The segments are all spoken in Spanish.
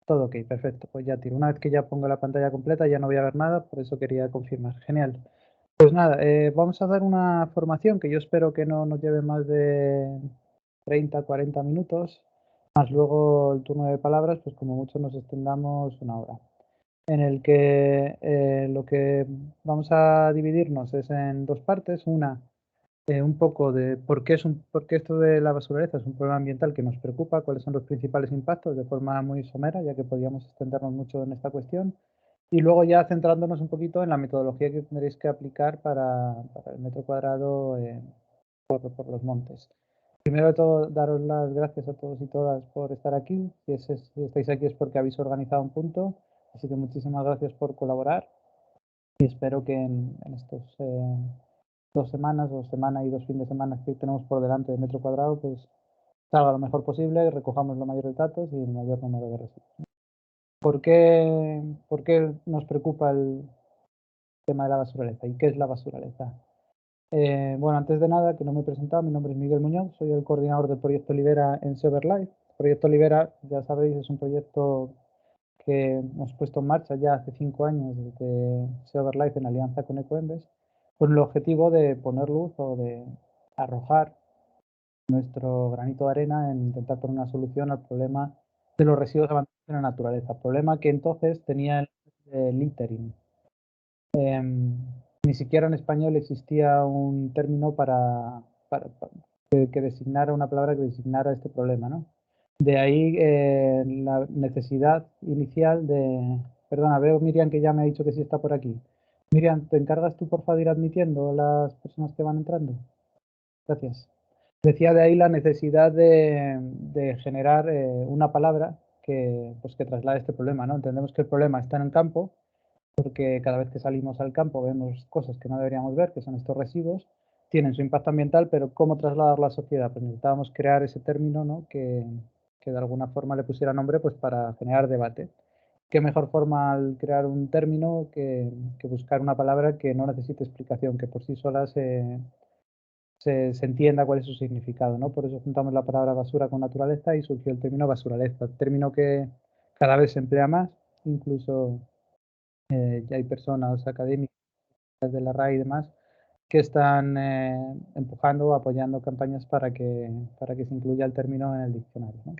Todo ok, perfecto. Pues ya tiro. Una vez que ya pongo la pantalla completa ya no voy a ver nada, por eso quería confirmar. Genial. Pues nada, vamos a dar una formación que yo espero que no nos lleve más de 30, 40 minutos, más luego el turno de palabras, pues como mucho nos extendamos una hora. En el que lo que vamos a dividirnos es en dos partes. Una, un poco de por qué esto de la basuraleza es un problema ambiental que nos preocupa, cuáles son los principales impactos de forma muy somera, ya que podríamos extendernos mucho en esta cuestión. Y luego ya centrándonos un poquito en la metodología que tendréis que aplicar para el metro cuadrado por los montes. Primero de todo, daros las gracias a todos y todas por estar aquí. Si estáis aquí es porque habéis organizado un punto, así que muchísimas gracias por colaborar y espero que en estos 2 semanas o semana y 2 fines de semana que tenemos por delante de metro cuadrado, pues salga lo mejor posible, recojamos lo mayor de datos y el mayor número de residuos. Por qué nos preocupa el tema de la basuraleza y qué es la basuraleza? Bueno, antes de nada, que no me he presentado, mi nombre es Miguel Muñoz, soy el coordinador del proyecto Libera en SeoverLife. El proyecto Libera, ya sabéis, es un proyecto que hemos puesto en marcha ya hace 5 años desde SeoverLife en alianza con Ecoembes, con el objetivo de poner luz o de arrojar nuestro granito de arena en intentar poner una solución al problema de los residuos abandonados en la naturaleza, problema que entonces tenía el littering. Ni siquiera en español existía un término que designara una palabra que designara este problema, ¿no? De ahí la necesidad inicial de... Perdona, veo Miriam que ya me ha dicho que sí está por aquí. Miriam, ¿te encargas tú, por favor, de ir admitiendo a las personas que van entrando? Gracias. Decía de ahí la necesidad de generar una palabra que, pues, que traslade este problema, ¿no? Entendemos que el problema está en el campo, porque cada vez que salimos al campo vemos cosas que no deberíamos ver, que son estos residuos, tienen su impacto ambiental, pero ¿cómo trasladarlo a la sociedad? Pues necesitábamos crear ese término, ¿no? que de alguna forma le pusiera nombre, pues para generar debate. ¿Qué mejor forma al crear un término que buscar una palabra que no necesite explicación, que por sí sola se entienda cuál es su significado, ¿no? Por eso juntamos la palabra basura con naturaleza y surgió el término basuraleza, término que cada vez se emplea más, incluso ya hay personas académicas de la RAI y demás que están empujando o apoyando campañas para que se incluya el término en el diccionario, ¿no?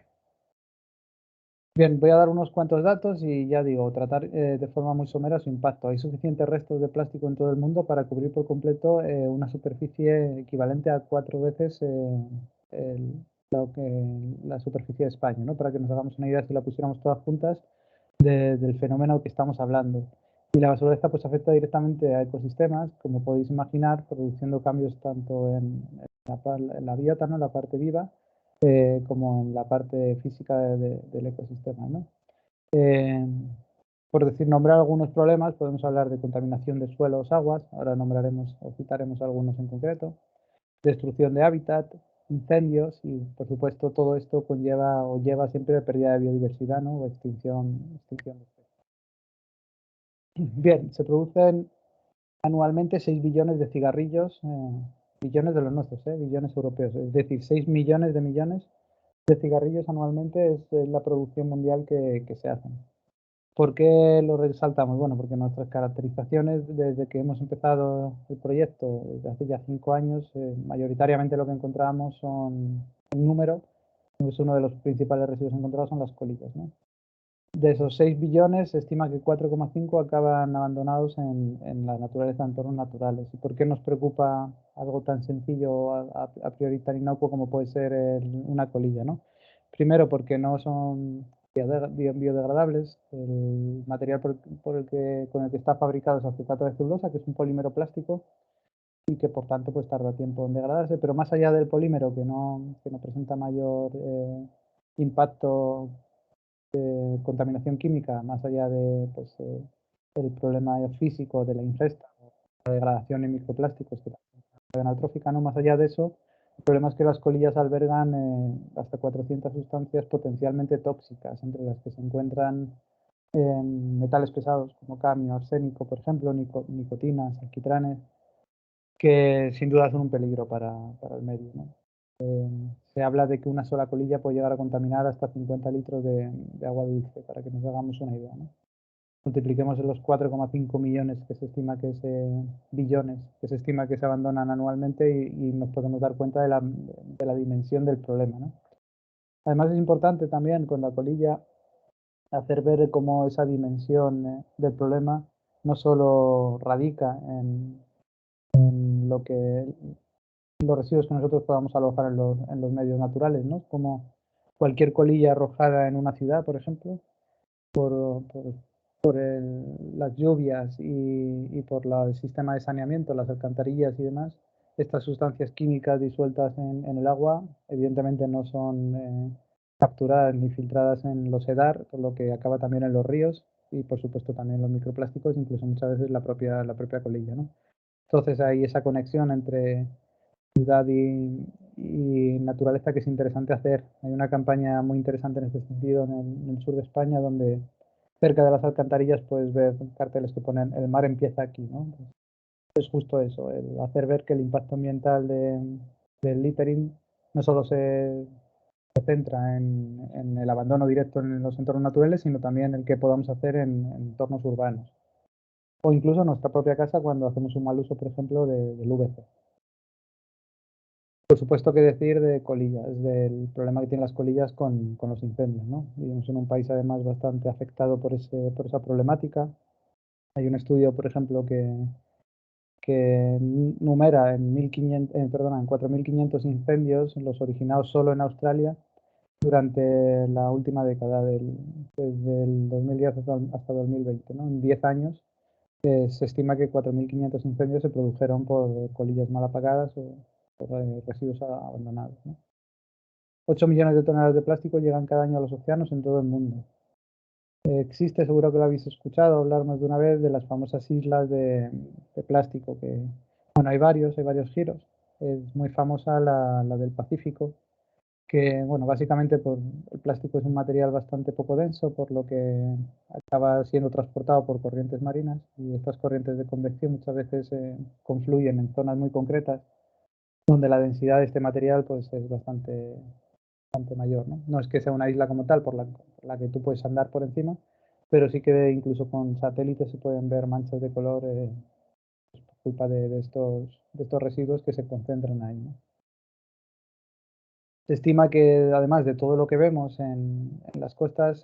Bien, voy a dar unos cuantos datos y ya digo, tratar de forma muy somera su impacto. Hay suficientes restos de plástico en todo el mundo para cubrir por completo una superficie equivalente a 4 veces la superficie de España, ¿no? Para que nos hagamos una idea, si la pusiéramos todas juntas, del fenómeno que estamos hablando. Y la basuraleza pues afecta directamente a ecosistemas, como podéis imaginar, produciendo cambios tanto en la biota, ¿no? La parte viva, como en la parte física del ecosistema, ¿no? Eh, por decir, nombrar algunos problemas, podemos hablar de contaminación de suelos, aguas, ahora nombraremos o citaremos algunos en concreto, destrucción de hábitat, incendios y, por supuesto, todo esto conlleva o lleva siempre a pérdida de biodiversidad, ¿no? O extinción de especies. Bien, se producen anualmente 6 billones de cigarrillos, billones de los nuestros, billones europeos, es decir, 6 millones de millones de cigarrillos anualmente es la producción mundial que se hacen. ¿Por qué lo resaltamos? Bueno, porque nuestras caracterizaciones desde que hemos empezado el proyecto, desde hace ya 5 años, mayoritariamente lo que encontramos son un número, pues uno de los principales residuos encontrados son las colillas, ¿no? De esos 6 billones, se estima que 4,5 acaban abandonados en la naturaleza, en entornos naturales. ¿Y por qué nos preocupa algo tan sencillo, a priori tan inocuo como puede ser una colilla, ¿no? Primero, porque no son biodegradables. El material con el que está fabricado es acetato de celulosa, que es un polímero plástico y que por tanto pues tarda tiempo en degradarse. Pero más allá del polímero, que no presenta mayor impacto contaminación química, más allá de pues, el problema físico de la ingesta, la degradación en microplásticos, que la cadena trófica, ¿no? Más allá de eso, el problema es que las colillas albergan hasta 400 sustancias potencialmente tóxicas, entre las que se encuentran metales pesados como cadmio, arsénico, por ejemplo, nicotinas, alquitranes, que sin duda son un peligro para el medio, ¿no? Se habla de que una sola colilla puede llegar a contaminar hasta 50 litros de agua dulce, para que nos hagamos una idea, ¿no? Multipliquemos los 4,5 millones que se estima que se, billones que se estima que se abandonan anualmente y nos podemos dar cuenta de la dimensión del problema, ¿no? Además es importante también con la colilla hacer ver cómo esa dimensión del problema no solo radica en lo que los residuos que nosotros podamos alojar en los medios naturales, ¿no? Como cualquier colilla arrojada en una ciudad, por ejemplo, por, por, las lluvias y por el sistema de saneamiento, las alcantarillas y demás, estas sustancias químicas disueltas en el agua, evidentemente no son capturadas ni filtradas en los EDAR, por lo que acaba también en los ríos y por supuesto también los microplásticos, incluso muchas veces la propia colilla, ¿no? Entonces hay esa conexión entre ciudad y naturaleza que es interesante hacer. Hay una campaña muy interesante en este sentido en el sur de España, donde cerca de las alcantarillas puedes ver carteles que ponen el mar empieza aquí, ¿no? Es justo eso, el hacer ver que el impacto ambiental del littering no solo se centra en el abandono directo en los entornos naturales, sino también el que podamos hacer en entornos urbanos. O incluso en nuestra propia casa cuando hacemos un mal uso, por ejemplo, del VC. Por supuesto que decir de colillas, del problema que tienen las colillas con los incendios, ¿no? Vivimos en un país además bastante afectado por esa problemática. Hay un estudio, por ejemplo, que numera en 1500, perdona, en 4.500 incendios, los originados solo en Australia, durante la última década, desde el 2010 hasta 2020, ¿no? En 10 años, se estima que 4.500 incendios se produjeron por colillas mal apagadas o por residuos abandonados, ¿no? 8 millones de toneladas de plástico llegan cada año a los océanos en todo el mundo. Existe, seguro que lo habéis escuchado hablar más de una vez, de las famosas islas de plástico, que, bueno, hay varios giros. Es muy famosa la del Pacífico, que, bueno, básicamente el plástico es un material bastante poco denso, por lo que acaba siendo transportado por corrientes marinas, y estas corrientes de convección muchas veces confluyen en zonas muy concretas, donde la densidad de este material pues, es bastante mayor, ¿no? No es que sea una isla como tal por la que tú puedes andar por encima, pero sí que incluso con satélites se pueden ver manchas de color por culpa de estos residuos que se concentran ahí, ¿no? Se estima que además de todo lo que vemos en las costas,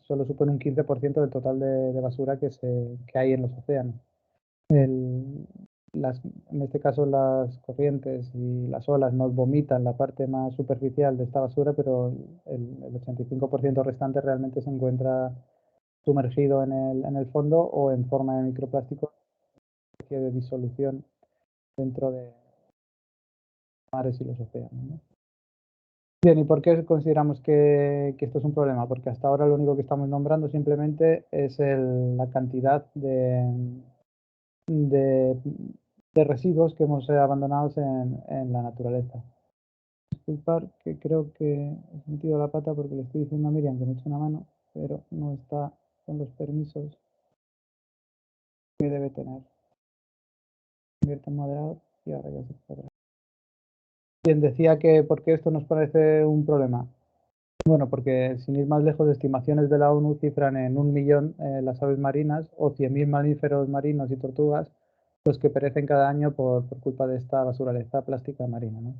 solo supone un 15% del total de basura que hay en los océanos. El, en este caso las corrientes y las olas nos vomitan la parte más superficial de esta basura, pero el 85% restante realmente se encuentra sumergido en el fondo o en forma de microplástico, de disolución dentro de mares y los océanos, ¿no? Bien, ¿y por qué consideramos que esto es un problema? Porque hasta ahora lo único que estamos nombrando simplemente es la cantidad de, de residuos que hemos abandonado en la naturaleza. Disculpar que creo que he metido la pata porque le estoy diciendo a Miriam que me eche una mano, pero no está con los permisos que debe tener. Convierte en moderador y ahora ya se podrá. Bien, decía que por qué esto nos parece un problema. Bueno, porque sin ir más lejos, estimaciones de la ONU cifran en 1 millón las aves marinas o 100.000 mamíferos marinos y tortugas los que perecen cada año por culpa de esta basuraleza plástica marina, ¿no?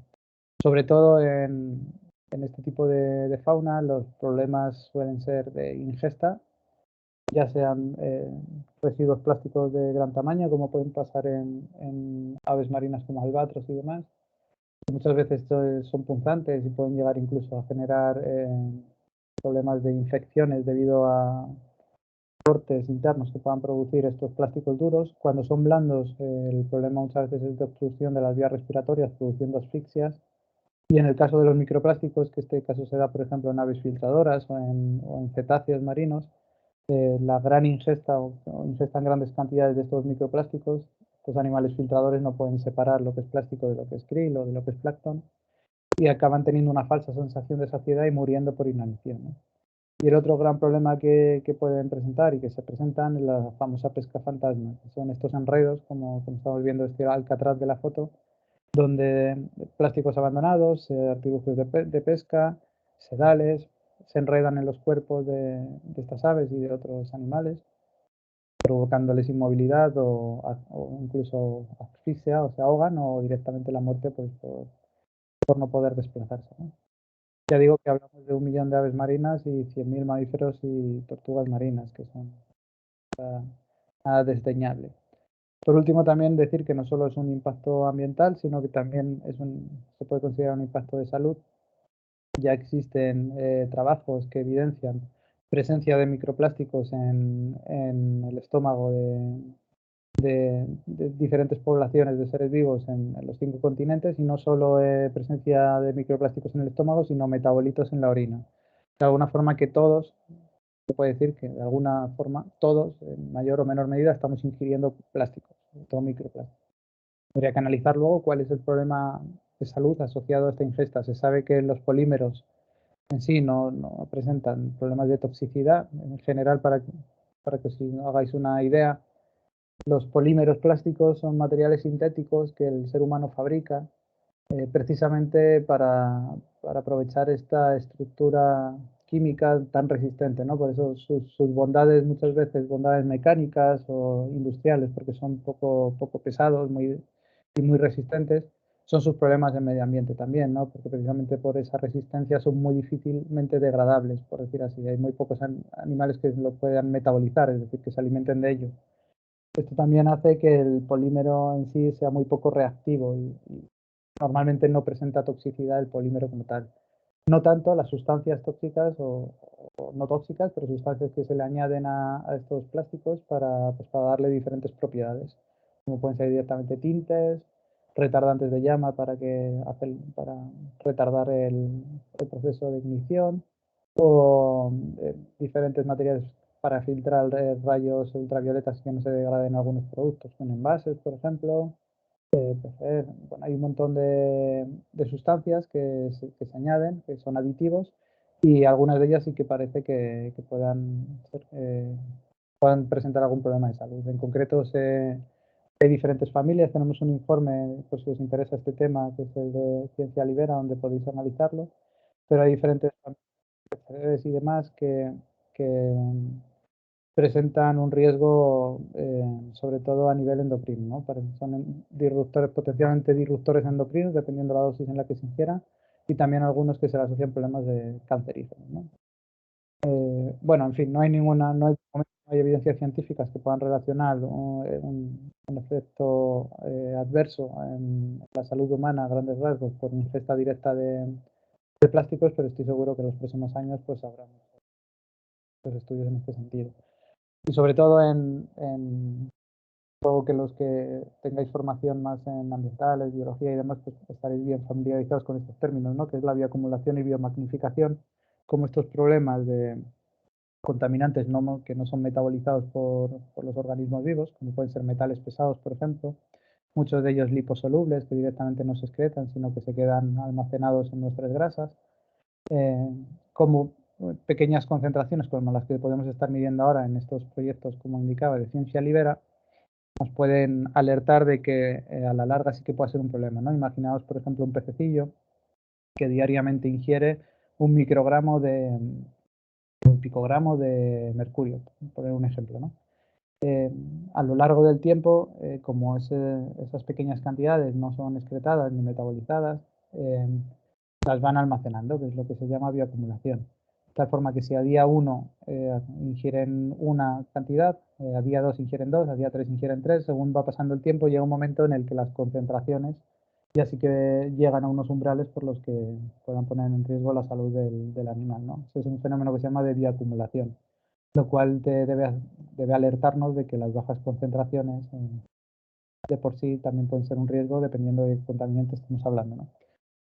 Sobre todo en este tipo de fauna, los problemas suelen ser de ingesta, ya sean residuos plásticos de gran tamaño, como pueden pasar en aves marinas como albatros y demás. Muchas veces son punzantes y pueden llegar incluso a generar problemas de infecciones debido a cortes internos que puedan producir estos plásticos duros. Cuando son blandos, el problema muchas veces es de obstrucción de las vías respiratorias, produciendo asfixias. Y en el caso de los microplásticos, que este caso se da, por ejemplo, en aves filtradoras o en cetáceos marinos, la gran ingesta o ingestan grandes cantidades de estos microplásticos. Estos animales filtradores no pueden separar lo que es plástico de lo que es krill o de lo que es plancton y acaban teniendo una falsa sensación de saciedad y muriendo por inanición, ¿no? Y el otro gran problema que pueden presentar y que se presentan es la famosa pesca fantasma, que son estos enredos, como estamos viendo este alcatraz de la foto, donde plásticos abandonados, artilugios de pesca, sedales, se enredan en los cuerpos de estas aves y de otros animales, provocándoles inmovilidad o incluso asfixia, o se ahogan, o directamente la muerte pues, por no poder desplazarse, ¿no? Ya digo que hablamos de 1 millón de aves marinas y 100.000 mamíferos y tortugas marinas, que son nada desdeñable. Por último, también decir que no solo es un impacto ambiental, sino que también se puede considerar un impacto de salud. Ya existen trabajos que evidencian presencia de microplásticos en el estómago de diferentes poblaciones de seres vivos en los 5 continentes, y no solo presencia de microplásticos en el estómago, sino metabolitos en la orina. De alguna forma que todos, se puede decir que de alguna forma todos, en mayor o menor medida, estamos ingiriendo plásticos, todo microplástico. Habría que analizar luego cuál es el problema de salud asociado a esta ingesta. Se sabe que los polímeros en sí no presentan problemas de toxicidad. En general, para que os hagáis una idea, los polímeros plásticos son materiales sintéticos que el ser humano fabrica precisamente para aprovechar esta estructura química tan resistente, ¿no? Por eso sus bondades, muchas veces bondades mecánicas o industriales, porque son poco pesados y muy resistentes, son sus problemas de medio ambiente también, ¿no? Porque precisamente por esa resistencia son muy difícilmente degradables, por decir así. Hay muy pocos animales que lo puedan metabolizar, es decir, que se alimenten de ello. Esto también hace que el polímero en sí sea muy poco reactivo y normalmente no presenta toxicidad el polímero como tal. No tanto las sustancias tóxicas o no tóxicas, pero sustancias que se le añaden a estos plásticos pues para darle diferentes propiedades, como pueden ser directamente tintes, retardantes de llama para retardar el proceso de ignición, o diferentes materiales para filtrar rayos ultravioletas que no se degraden algunos productos, con envases, por ejemplo. Bueno, hay un montón de sustancias que se añaden, que son aditivos, y algunas de ellas sí que parece que puedan presentar algún problema de salud. En concreto, hay diferentes familias. Tenemos un informe, por si os interesa este tema, que es el de Ciencia Libera, donde podéis analizarlo, pero hay diferentes familias y demás que presentan un riesgo, sobre todo a nivel endocrino, ¿no? Son potencialmente disruptores endocrinos, dependiendo de la dosis en la que se ingiera, y también algunos que se le asocian problemas cancerígenos, ¿no? Bueno, en fin, no hay evidencias científicas que puedan relacionar un efecto adverso en la salud humana a grandes rasgos por ingesta directa de plásticos, pero estoy seguro que en los próximos años pues habrá muchos estudios en este sentido. Y sobre todo supongo que los que tengáis formación más en ambientales, biología y demás, pues estaréis bien familiarizados con estos términos, ¿no? Que es la bioacumulación y biomagnificación, como estos problemas de contaminantes que no son metabolizados por los organismos vivos, como pueden ser metales pesados, por ejemplo, muchos de ellos liposolubles, que directamente no se excretan, sino que se quedan almacenados en nuestras grasas, como pequeñas concentraciones como las que podemos estar midiendo ahora en estos proyectos, como indicaba, de Ciencia Libera, nos pueden alertar de que a la larga sí que puede ser un problema, ¿no? Imaginaos, por ejemplo, un pececillo que diariamente ingiere un picogramo de mercurio, por poner un ejemplo, ¿no? A lo largo del tiempo, como esas pequeñas cantidades no son excretadas ni metabolizadas, las van almacenando, que es lo que se llama bioacumulación. De tal forma que si a día 1 ingieren una cantidad, a día 2 ingieren 2, a día 3 ingieren 3, según va pasando el tiempo llega un momento en el que las concentraciones ya sí que llegan a unos umbrales por los que puedan poner en riesgo la salud del animal, ¿no? Ese es un fenómeno que se llama de bioacumulación, lo cual debe alertarnos de que las bajas concentraciones de por sí también pueden ser un riesgo dependiendo de qué contaminante estemos hablando, ¿no?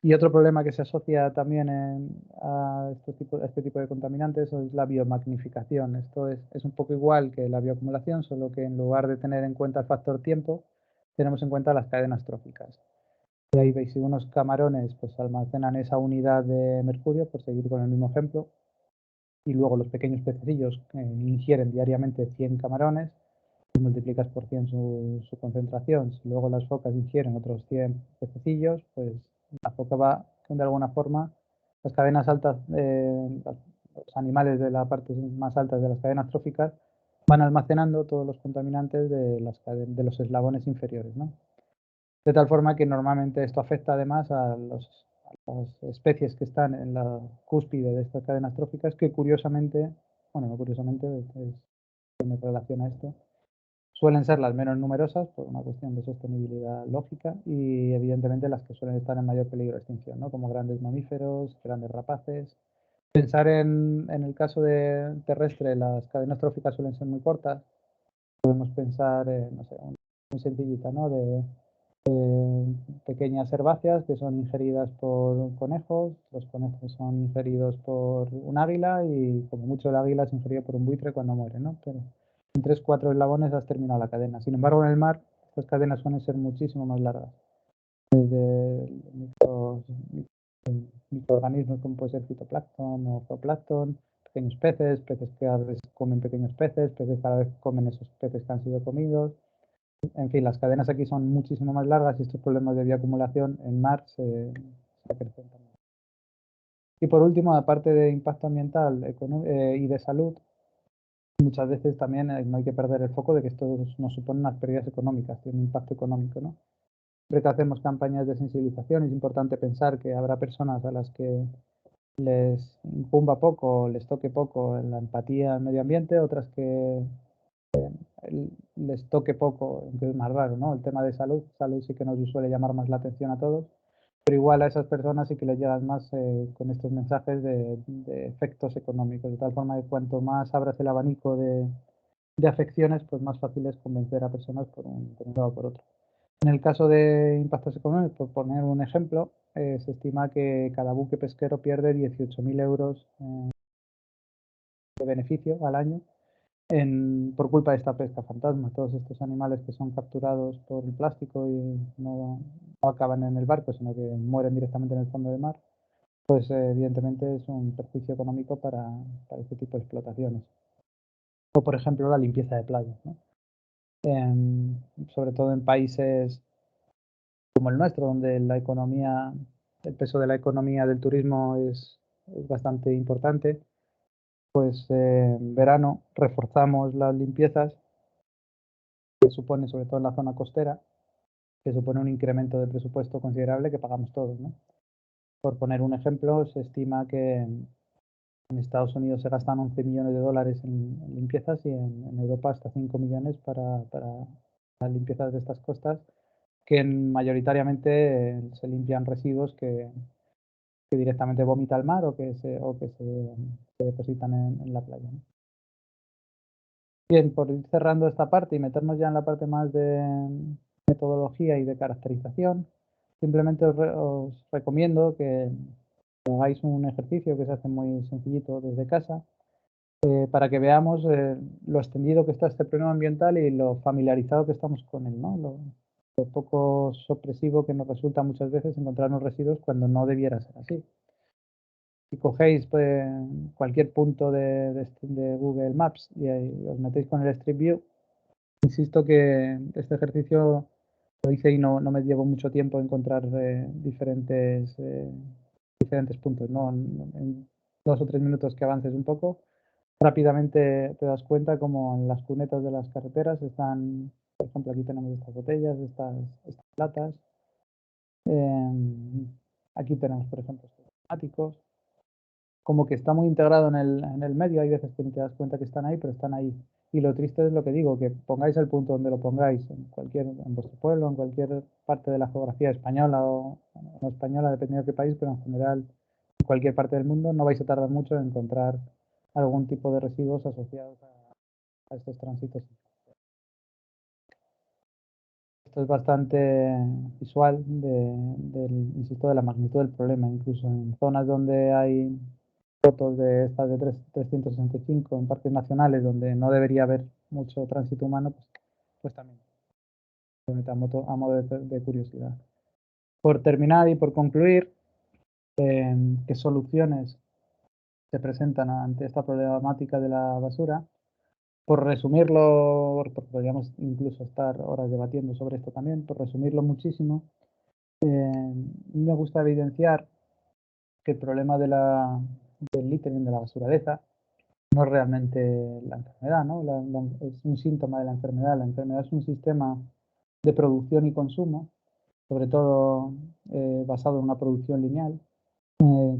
Y otro problema que se asocia también este tipo de contaminantes es la biomagnificación. Esto es un poco igual que la bioacumulación, solo que en lugar de tener en cuenta el factor tiempo, tenemos en cuenta las cadenas tróficas. Y ahí veis, si unos camarones pues almacenan esa unidad de mercurio, por seguir con el mismo ejemplo, y luego los pequeños pececillos ingieren diariamente 100 camarones, Si multiplicas por 100 su concentración, si luego las focas ingieren otros 100 pececillos, pues la foca va, de alguna forma, las cadenas altas, los animales de la parte más alta de las cadenas tróficas van almacenando todos los contaminantes de los eslabones inferiores, ¿no? De tal forma que normalmente esto afecta además a las especies que están en la cúspide de estas cadenas tróficas, que curiosamente, bueno, no curiosamente, tiene relación a esto, suelen ser las menos numerosas por una cuestión de sostenibilidad lógica y evidentemente las que suelen estar en mayor peligro de extinción, ¿no? Como grandes mamíferos, grandes rapaces. Pensar en el caso de terrestre, las cadenas tróficas suelen ser muy cortas. Podemos pensar, no sé, muy sencillita, ¿no? De pequeñas herbáceas que son ingeridas por conejos, los conejos son ingeridos por un águila y como mucho el águila es ingerido por un buitre cuando muere, ¿no? Pero en 3-4 eslabones has terminado la cadena. Sin embargo, en el mar estas cadenas suelen ser muchísimo más largas. Desde microorganismos como puede ser fitoplancton o zooplancton, pequeños peces, peces que a veces comen pequeños peces, peces que a veces comen esos peces que han sido comidos. En fin, las cadenas aquí son muchísimo más largas y estos problemas de bioacumulación en mar se acrecentan. Y por último, aparte de impacto ambiental y de salud, muchas veces también no hay que perder el foco de que esto nos supone unas pérdidas económicas, tiene un impacto económico, ¿no? Siempre que hacemos campañas de sensibilización es importante pensar que habrá personas a las que les incumba poco, les toque poco la empatía al medio ambiente, otras que les toque poco, aunque es más raro, ¿no? El tema de salud, salud sí que nos suele llamar más la atención a todos, pero igual a esas personas sí que les llegan más con estos mensajes de efectos económicos, de tal forma que cuanto más abras el abanico de afecciones, pues más fácil es convencer a personas por un lado o por otro. En el caso de impactos económicos, por poner un ejemplo, se estima que cada buque pesquero pierde 18.000 euros de beneficio al año por culpa de esta pesca fantasma. Todos estos animales que son capturados por el plástico y no acaban en el barco, sino que mueren directamente en el fondo del mar, pues evidentemente es un perjuicio económico para este tipo de explotaciones. O, por ejemplo, la limpieza de playas, ¿no? Sobre todo en países como el nuestro, donde el peso de la economía del turismo es bastante importante, pues en verano reforzamos las limpiezas que supone, sobre todo en la zona costera, que supone un incremento de presupuesto considerable que pagamos todos, ¿no? Por poner un ejemplo, se estima que en Estados Unidos se gastan 11 millones de dólares en limpiezas y en Europa hasta 5 millones para las limpiezas de estas costas, que mayoritariamente se limpian residuos que directamente vomita el mar o que se depositan en la playa, ¿no? Bien, por ir cerrando esta parte y meternos ya en la parte más de metodología y de caracterización, simplemente os recomiendo que hagáis un ejercicio que se hace muy sencillito desde casa, para que veamos lo extendido que está este problema ambiental y lo familiarizado que estamos con él, ¿no? Lo poco sorpresivo que nos resulta muchas veces encontrarnos residuos cuando no debiera ser así. Si cogéis pues, cualquier punto de Google Maps y os metéis con el Street View, insisto que este ejercicio lo hice y no me llevó mucho tiempo encontrar diferentes puntos, ¿no? En 2 o 3 minutos que avances un poco, rápidamente te das cuenta como en las cunetas de las carreteras están, por ejemplo, aquí tenemos estas botellas, estas latas. Aquí tenemos, por ejemplo, estos neumáticos. Como que está muy integrado en el medio, hay veces que ni te das cuenta que están ahí, pero están ahí. Y lo triste es lo que digo, que pongáis el punto donde lo pongáis, en vuestro pueblo, en cualquier parte de la geografía española o no española, dependiendo de qué país, pero en general en cualquier parte del mundo, no vais a tardar mucho en encontrar algún tipo de residuos asociados a estos tránsitos. Esto es bastante visual insisto, de la magnitud del problema, incluso en zonas donde hay fotos de estas de 365 en parques nacionales donde no debería haber mucho tránsito humano, pues también a modo de curiosidad. Por terminar y por concluir, ¿qué soluciones se presentan ante esta problemática de la basura? Por resumirlo, porque podríamos incluso estar horas debatiendo sobre esto también, por resumirlo muchísimo, me gusta evidenciar que el problema del littering, de la basuraleza, no es realmente la enfermedad, ¿no? Es un síntoma de la enfermedad. La enfermedad es un sistema de producción y consumo, sobre todo basado en una producción lineal,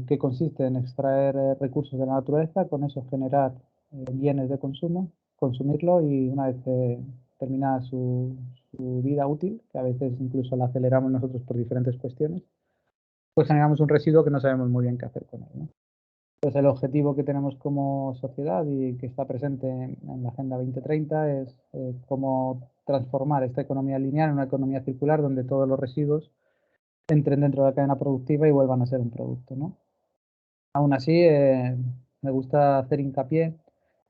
que consiste en extraer recursos de la naturaleza, con eso generar bienes de consumo, consumirlo y una vez terminada su vida útil, que a veces incluso la aceleramos nosotros por diferentes cuestiones, pues generamos un residuo que no sabemos muy bien qué hacer con él, ¿no? Entonces el objetivo que tenemos como sociedad y que está presente en la Agenda 2030 es cómo transformar esta economía lineal en una economía circular donde todos los residuos entren dentro de la cadena productiva y vuelvan a ser un producto, ¿no? Aún así, me gusta hacer hincapié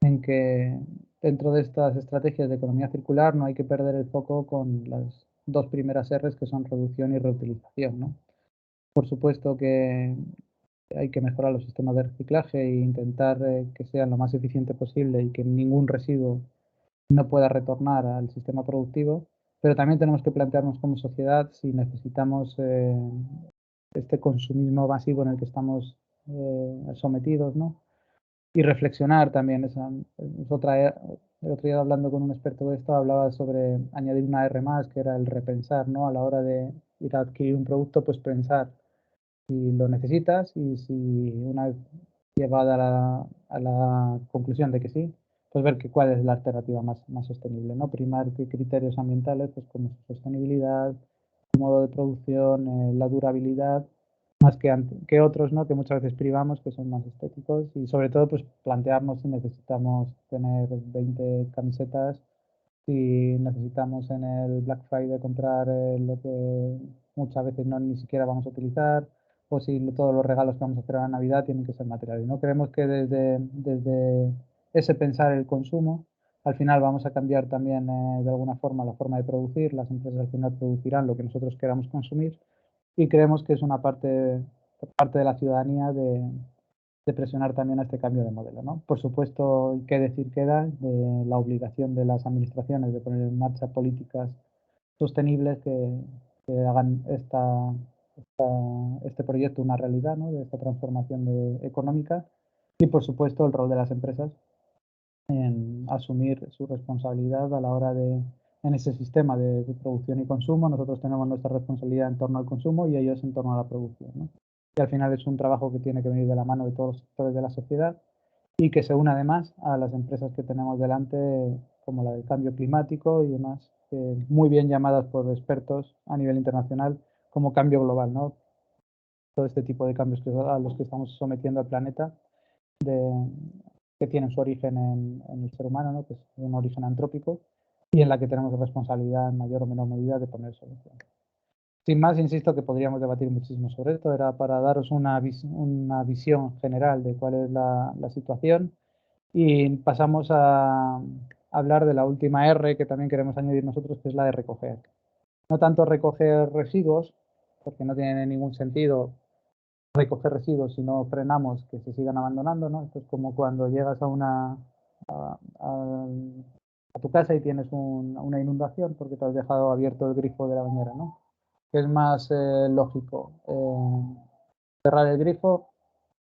en que dentro de estas estrategias de economía circular no hay que perder el foco con las dos primeras R's, que son reducción y reutilización, ¿no? Por supuesto que hay que mejorar los sistemas de reciclaje e intentar que sean lo más eficiente posible y que ningún residuo no pueda retornar al sistema productivo, pero también tenemos que plantearnos como sociedad si necesitamos este consumismo masivo en el que estamos sometidos, ¿no? Y reflexionar también, es otra, el otro día hablando con un experto de esto, hablaba sobre añadir una R más, que era el repensar, ¿no? A la hora de ir a adquirir un producto, pues pensar si lo necesitas y si una vez llevada a la conclusión de que sí, pues ver que cuál es la alternativa más sostenible, ¿no? Primar criterios ambientales, pues como su sostenibilidad, su modo de producción, la durabilidad, más que otros, ¿no? Que muchas veces privamos, que son más estéticos y sobre todo, pues plantearnos si necesitamos tener 20 camisetas, si necesitamos en el Black Friday comprar lo que muchas veces no ni siquiera vamos a utilizar, o si todos los regalos que vamos a hacer a la Navidad tienen que ser materiales, ¿no? Creemos que desde ese pensar el consumo, al final vamos a cambiar también de alguna forma la forma de producir, las empresas al final producirán lo que nosotros queramos consumir y creemos que es una parte, por parte de la ciudadanía de presionar también a este cambio de modelo, ¿no? Por supuesto, qué decir queda de la obligación de las administraciones de poner en marcha políticas sostenibles que hagan este proyecto una realidad, ¿no? De esta transformación económica y, por supuesto, el rol de las empresas en asumir su responsabilidad a la hora en ese sistema de producción y consumo. Nosotros tenemos nuestra responsabilidad en torno al consumo y ellos en torno a la producción, ¿no? Y al final es un trabajo que tiene que venir de la mano de todos los sectores de la sociedad y que se une además a las empresas que tenemos delante, como la del cambio climático y demás, muy bien llamadas por expertos a nivel internacional como cambio global, ¿no? Todo este tipo de cambios a los que estamos sometiendo al planeta, de, que tienen su origen en el ser humano, ¿no? Que es un origen antrópico y en la que tenemos responsabilidad en mayor o menor medida de poner solución. Sin más, insisto que podríamos debatir muchísimo sobre esto. Era para daros una visión general de cuál es la situación y pasamos a hablar de la última R que también queremos añadir nosotros, que es la de recoger. No tanto recoger residuos, porque no tiene ningún sentido recoger residuos si no frenamos que se sigan abandonando, ¿no? Esto es como cuando llegas a, a, a tu casa y tienes una inundación porque te has dejado abierto el grifo de la bañera, ¿no? Que es más lógico cerrar el grifo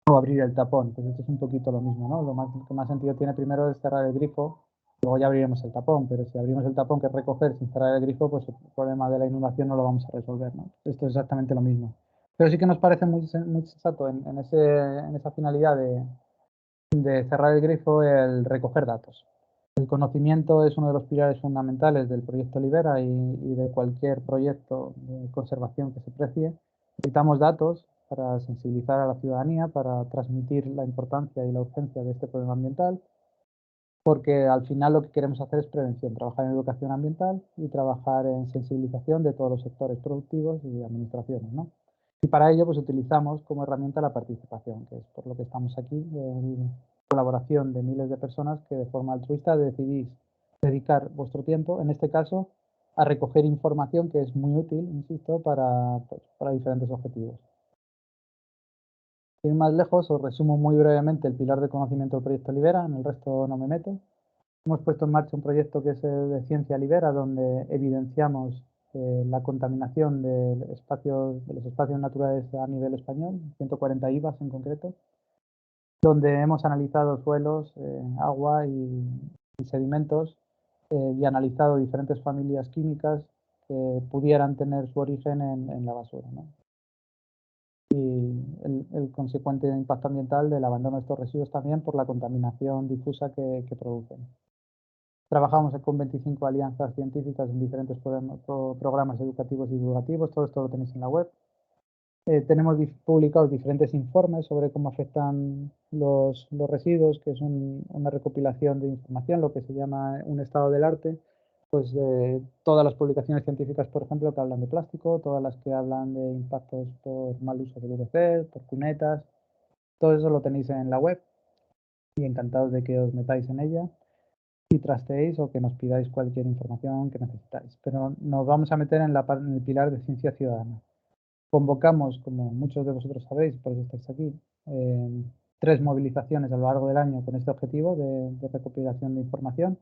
o abrir el tapón. Pues esto es un poquito lo mismo, ¿no? Lo que más sentido tiene primero es cerrar el grifo, luego ya abriremos el tapón, pero si abrimos el tapón, que es recoger sin cerrar el grifo, pues el problema de la inundación no lo vamos a resolver, ¿no? Esto es exactamente lo mismo. Pero sí que nos parece muy sensato en esa finalidad de cerrar el grifo el recoger datos. El conocimiento es uno de los pilares fundamentales del proyecto Libera y de cualquier proyecto de conservación que se precie. Necesitamos datos para sensibilizar a la ciudadanía, para transmitir la importancia y la urgencia de este problema ambiental, porque al final lo que queremos hacer es prevención, trabajar en educación ambiental y trabajar en sensibilización de todos los sectores productivos y administraciones, ¿no? Y para ello pues utilizamos como herramienta la participación, que es por lo que estamos aquí, en colaboración de miles de personas que de forma altruista decidís dedicar vuestro tiempo, en este caso, a recoger información que es muy útil, insisto, para diferentes objetivos. Sin ir más lejos, os resumo muy brevemente el pilar de conocimiento del proyecto Libera, en el resto no me meto. Hemos puesto en marcha un proyecto que es el de Ciencia Libera, donde evidenciamos la contaminación de los espacios naturales a nivel español, 140 IVAs en concreto, donde hemos analizado suelos, agua y sedimentos y analizado diferentes familias químicas que pudieran tener su origen en la basura, ¿no? Y el consecuente impacto ambiental del abandono de estos residuos también por la contaminación difusa que producen. Trabajamos con 25 alianzas científicas en diferentes programas educativos y divulgativos, todo esto lo tenéis en la web. Tenemos publicados diferentes informes sobre cómo afectan los residuos, que es una recopilación de información, lo que se llama un estado del arte, pues de todas las publicaciones científicas, por ejemplo, que hablan de plástico, todas las que hablan de impactos por mal uso de VC, por cunetas, todo eso lo tenéis en la web y encantados de que os metáis en ella y trasteéis o que nos pidáis cualquier información que necesitáis. Pero nos vamos a meter en el pilar de ciencia ciudadana. Convocamos, como muchos de vosotros sabéis, por eso estáis aquí, 3 movilizaciones a lo largo del año con este objetivo de recopilación de información,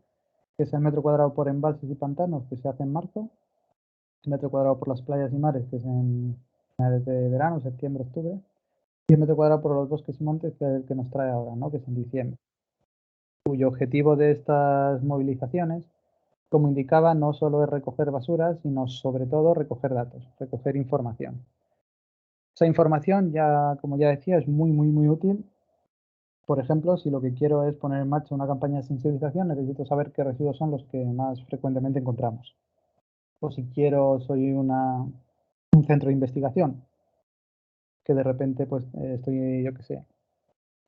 que es el metro cuadrado por embalses y pantanos, que se hace en marzo, el metro cuadrado por las playas y mares, que es en finales de verano, septiembre, octubre, y el metro cuadrado por los bosques y montes, que es el que nos trae ahora, ¿no? Que es en diciembre. Cuyo objetivo de estas movilizaciones, como indicaba, no solo es recoger basura, sino sobre todo recoger datos, recoger información. Esa información, ya, como ya decía, es muy útil. Por ejemplo, si lo que quiero es poner en marcha una campaña de sensibilización, necesito saber qué residuos son los que más frecuentemente encontramos. O si soy un centro de investigación, que de repente pues estoy, yo qué sé,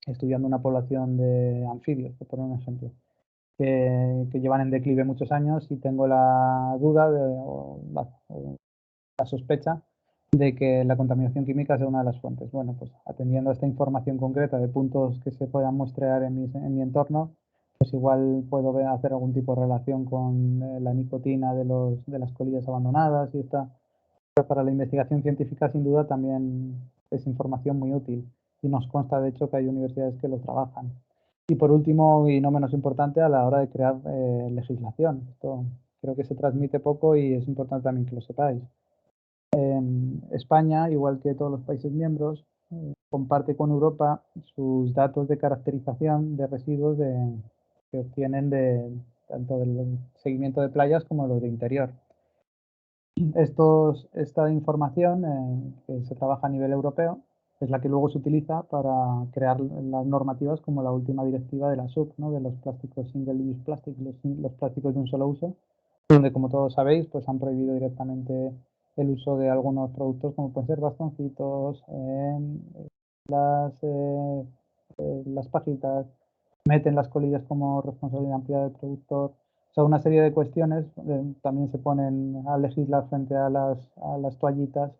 estudiando una población de anfibios, por poner un ejemplo, que llevan en declive muchos años y tengo la duda o la sospecha de que la contaminación química sea una de las fuentes. Bueno, pues atendiendo a esta información concreta de puntos que se puedan muestrear en mi entorno, pues igual puedo hacer algún tipo de relación con la nicotina de las colillas abandonadas y esta. Pero para la investigación científica, sin duda, también es información muy útil y nos consta, de hecho, que hay universidades que lo trabajan. Y por último, y no menos importante, a la hora de crear legislación. Esto creo que se transmite poco y es importante también que lo sepáis. España, igual que todos los países miembros, comparte con Europa sus datos de caracterización de residuos que obtienen tanto del seguimiento de playas como los de interior. Esta información que se trabaja a nivel europeo es la que luego se utiliza para crear las normativas como la última directiva de la SUP, ¿no? De los plásticos single use plastic, los plásticos de un solo uso, donde, como todos sabéis, pues han prohibido directamente el uso de algunos productos como pueden ser bastoncitos, las pajitas, meten las colillas como responsabilidad ampliada del productor. O sea, una serie de cuestiones también se ponen a legislar frente a las toallitas.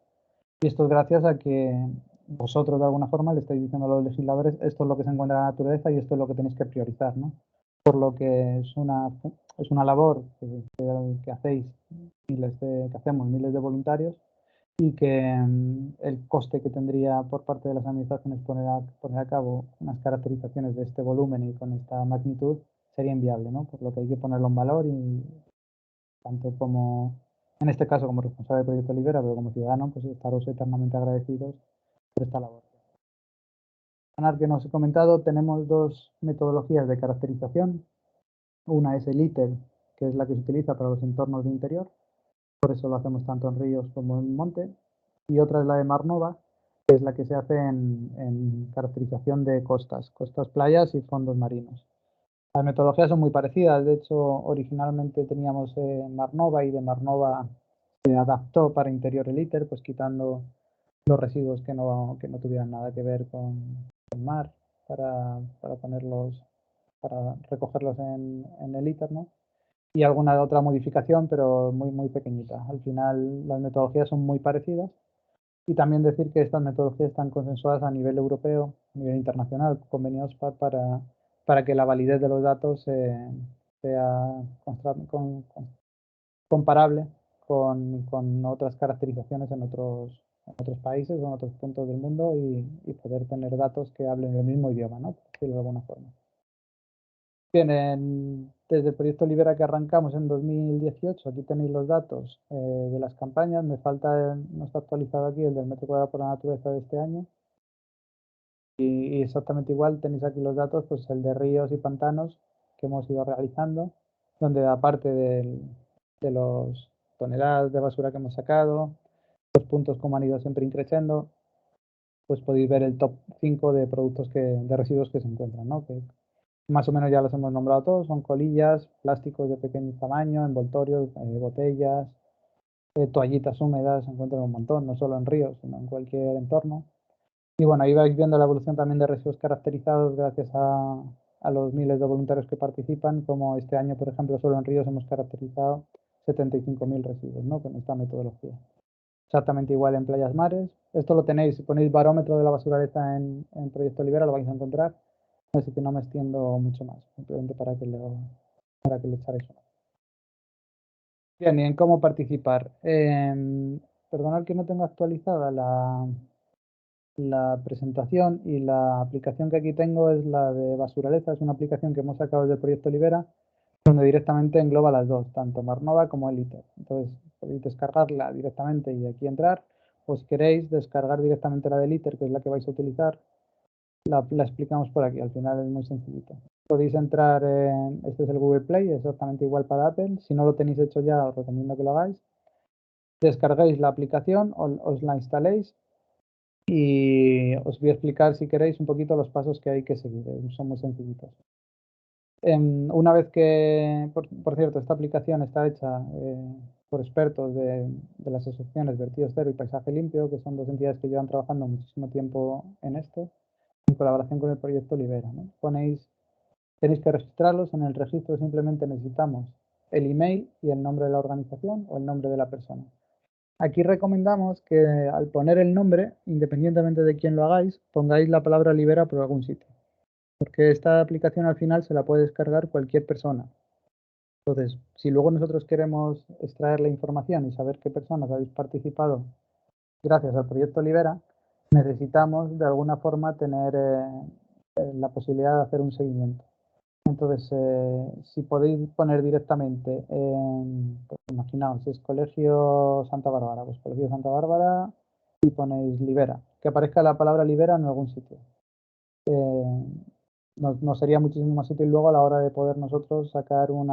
Y esto es gracias a que vosotros de alguna forma le estáis diciendo a los legisladores esto es lo que se encuentra en la naturaleza y esto es lo que tenéis que priorizar, ¿no? Por lo que es una labor que hacéis que hacemos miles de voluntarios y que el coste que tendría por parte de las administraciones poner a cabo unas caracterizaciones de este volumen y con esta magnitud sería inviable, ¿no? Por lo que hay que ponerlo en valor y tanto como, en este caso como responsable del Proyecto Libera, pero como ciudadano, pues estaros eternamente agradecidos por esta labor. Que nos he comentado, tenemos 2 metodologías de caracterización. Una es el ITER, que es la que se utiliza para los entornos de interior, por eso lo hacemos tanto en ríos como en monte, y otra es la de Marnova, que es la que se hace en caracterización de costas, playas y fondos marinos. Las metodologías son muy parecidas, de hecho originalmente teníamos Marnova y de Marnova se adaptó para interior el ITER, pues quitando los residuos que no tuvieran nada que ver con el mar para ponerlos, para recogerlos en el ITER, ¿no? Y alguna otra modificación, pero muy pequeñita. Al final las metodologías son muy parecidas y también decir que estas metodologías están consensuadas a nivel europeo, a nivel internacional, convenios para que la validez de los datos sea comparable con otras caracterizaciones en otros países o en otros puntos del mundo y poder tener datos que hablen el mismo idioma, ¿no? Por decirlo de alguna forma. Bien, desde el proyecto Libera que arrancamos en 2018, aquí tenéis los datos de las campañas. Me falta, no está actualizado aquí, el del metro cuadrado por la naturaleza de este año. Y exactamente igual tenéis aquí los datos, pues el de ríos y pantanos que hemos ido realizando, donde aparte de los toneladas de basura que hemos sacado, los puntos como han ido siempre increciendo, pues podéis ver el top 5 de productos de residuos que se encuentran, ¿no? Que más o menos ya los hemos nombrado todos, son colillas, plásticos de pequeño tamaño, envoltorios, botellas, toallitas húmedas, se encuentran un montón, no solo en ríos, sino en cualquier entorno. Y bueno, ahí vais viendo la evolución también de residuos caracterizados gracias a los miles de voluntarios que participan, como este año, por ejemplo, solo en ríos hemos caracterizado 75.000 residuos, ¿no? Con esta metodología. Exactamente igual en playas, mares. Esto lo tenéis, si ponéis barómetro de la basuraleza en Proyecto Libera, lo vais a encontrar. Así que no me extiendo mucho más, simplemente para que le echáis una. Bien, ¿y en cómo participar? Perdonad que no tengo actualizada la presentación, y la aplicación que aquí tengo es la de Basuraleza. Es una aplicación que hemos sacado del proyecto Libera, donde directamente engloba las dos, tanto Marnova como el ITER. Entonces podéis descargarla directamente y aquí entrar, o si queréis descargar directamente la del ITER, que es la que vais a utilizar, la explicamos por aquí. Al final es muy sencillito. Podéis entrar este es el Google Play, exactamente igual para Apple. Si no lo tenéis hecho ya, os recomiendo que lo hagáis. Descarguéis la aplicación, os la instaléis y os voy a explicar, si queréis, un poquito los pasos que hay que seguir. Son muy sencillitos. Una vez que, por cierto, esta aplicación está hecha por expertos de las asociaciones Vertidos Cero y Paisaje Limpio, que son dos entidades que llevan trabajando muchísimo tiempo en esto, en colaboración con el proyecto Libera, ¿no? Tenéis que registrarlos. En el registro simplemente necesitamos el email y el nombre de la organización o el nombre de la persona. Aquí recomendamos que al poner el nombre, independientemente de quién lo hagáis, pongáis la palabra Libera por algún sitio, porque esta aplicación al final se la puede descargar cualquier persona. Entonces, si luego nosotros queremos extraer la información y saber qué personas habéis participado gracias al proyecto Libera, necesitamos de alguna forma tener la posibilidad de hacer un seguimiento. Entonces, si podéis poner directamente, pues imaginaos, es Colegio Santa Bárbara, pues Colegio Santa Bárbara, y ponéis Libera, que aparezca la palabra Libera en algún sitio. Nos sería muchísimo más útil luego a la hora de poder nosotros sacar un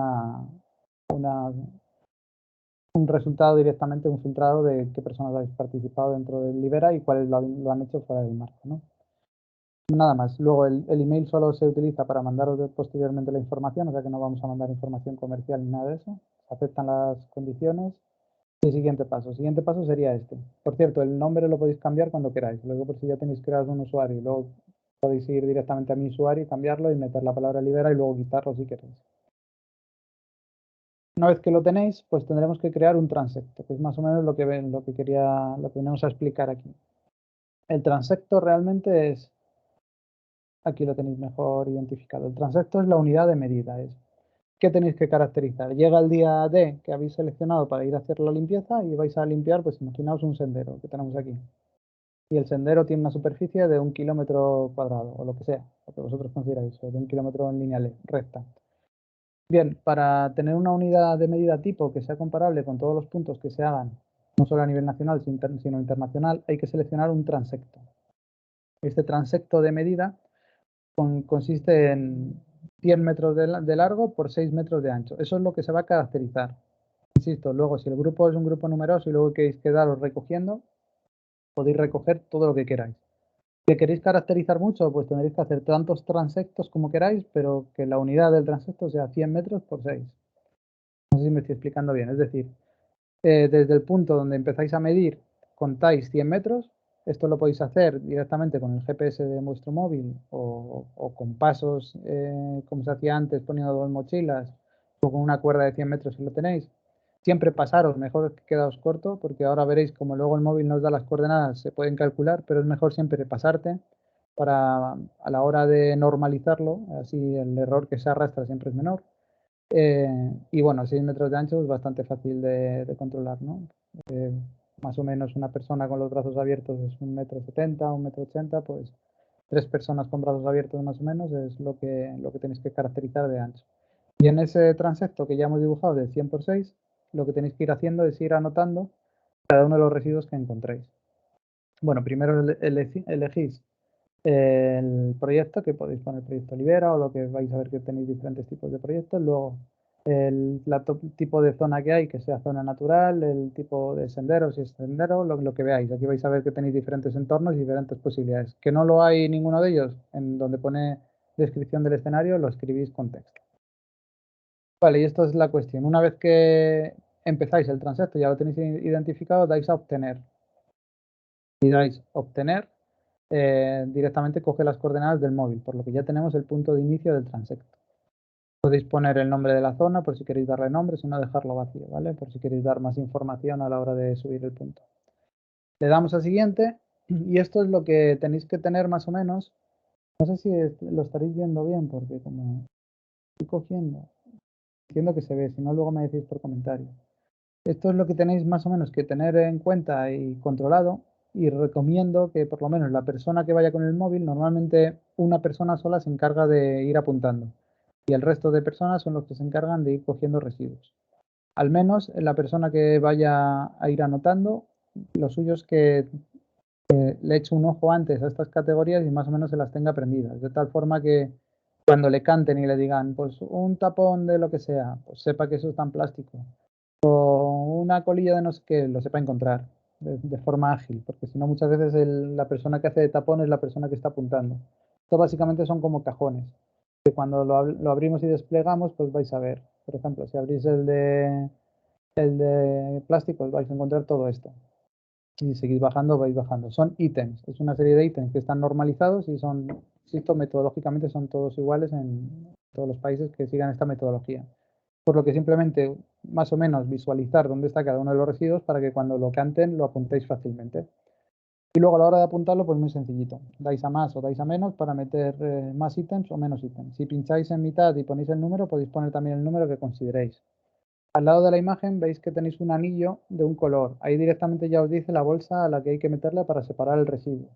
resultado directamente, un filtrado de qué personas habéis participado dentro del Libera y cuáles lo han hecho fuera del marco, ¿no? Nada más. Luego el email solo se utiliza para mandaros posteriormente la información, o sea que no vamos a mandar información comercial ni nada de eso. Se aceptan las condiciones. Y siguiente paso. Siguiente paso sería este. Por cierto, el nombre lo podéis cambiar cuando queráis. Luego, por si ya tenéis creado un usuario, y luego podéis ir directamente a mi usuario y cambiarlo y meter la palabra Libera y luego quitarlo si queréis. Una vez que lo tenéis, pues tendremos que crear un transecto, que es más o menos lo que venimos a explicar aquí. El transecto realmente es, aquí lo tenéis mejor identificado. El transecto es la unidad de medida. ¿Qué tenéis que caracterizar? Llega el día D que habéis seleccionado para ir a hacer la limpieza y vais a limpiar, pues imaginaos un sendero que tenemos aquí. Y el sendero tiene una superficie de 1 kilómetro cuadrado, o lo que sea, lo que vosotros consideráis, o de 1 kilómetro en línea recta. Bien, para tener una unidad de medida tipo que sea comparable con todos los puntos que se hagan, no solo a nivel nacional, sino internacional, hay que seleccionar un transecto. Este transecto de medida consiste en 100 metros de largo por 6 metros de ancho. Eso es lo que se va a caracterizar. Insisto, luego si el grupo es un grupo numeroso y luego queréis quedaros recogiendo, podéis recoger todo lo que queráis. Si queréis caracterizar mucho, pues tendréis que hacer tantos transectos como queráis, pero que la unidad del transecto sea 100 metros por 6. No sé si me estoy explicando bien. Es decir, desde el punto donde empezáis a medir, contáis 100 metros. Esto lo podéis hacer directamente con el GPS de vuestro móvil o con pasos, como se hacía antes, poniendo 2 mochilas o con una cuerda de 100 metros si lo tenéis. Siempre pasaros, mejor que quedaos corto, porque ahora veréis como luego el móvil nos da las coordenadas, se pueden calcular, pero es mejor siempre pasarte para a la hora de normalizarlo, así el error que se arrastra siempre es menor. Y bueno, 6 metros de ancho es bastante fácil de controlar, ¿no? Más o menos una persona con los brazos abiertos es 1,70 m, 1,80 m, pues 3 personas con brazos abiertos más o menos es lo que tenéis que caracterizar de ancho. Y en ese transecto que ya hemos dibujado de 100 por 6, lo que tenéis que ir haciendo es ir anotando cada uno de los residuos que encontréis. Bueno, primero elegís el proyecto, que podéis poner proyecto Libera o lo que vais a ver que tenéis diferentes tipos de proyectos. Luego el tipo de zona que hay, que sea zona natural, el tipo de sendero, si es sendero, lo que veáis. Aquí vais a ver que tenéis diferentes entornos y diferentes posibilidades. Que no lo hay ninguno de ellos, en donde pone descripción del escenario, lo escribís con texto. Vale, y esto es la cuestión. Una vez que empezáis el transecto, ya lo tenéis identificado, dais a obtener. Y dais obtener, directamente coge las coordenadas del móvil, por lo que ya tenemos el punto de inicio del transecto. Podéis poner el nombre de la zona por si queréis darle nombre, si no dejarlo vacío, ¿vale? Por si queréis dar más información a la hora de subir el punto. Le damos a siguiente y esto es lo que tenéis que tener más o menos. No sé si lo estaréis viendo bien porque como estoy cogiendo, entiendo que se ve, si no luego me decís por comentario. Esto es lo que tenéis más o menos que tener en cuenta y controlado, y recomiendo que por lo menos la persona que vaya con el móvil, normalmente una persona sola se encarga de ir apuntando y el resto de personas son los que se encargan de ir cogiendo residuos. Al menos la persona que vaya a ir anotando, lo suyo es que le eche un ojo antes a estas categorías y más o menos se las tenga aprendidas, de tal forma que cuando le canten y le digan, pues un tapón de lo que sea, pues sepa que eso está en plástico una colilla de no sé qué, lo sepa encontrar de forma ágil, porque si no muchas veces la persona que hace de tapón es la persona que está apuntando. Esto básicamente son como cajones, que cuando lo abrimos y desplegamos, pues vais a ver. Por ejemplo, si abrís el de plásticos, vais a encontrar todo esto. Y seguís bajando, vais bajando. Son ítems, es una serie de ítems que están normalizados y son, insisto, metodológicamente son todos iguales en todos los países que sigan esta metodología. Por lo que simplemente más o menos visualizar dónde está cada uno de los residuos para que cuando lo canten lo apuntéis fácilmente. Y luego a la hora de apuntarlo, pues muy sencillito. Dais a más o dais a menos para meter más ítems o menos ítems. Si pincháis en mitad y ponéis el número, podéis poner también el número que consideréis. Al lado de la imagen veis que tenéis un anillo de un color. Ahí directamente ya os dice la bolsa a la que hay que meterla para separar el residuo.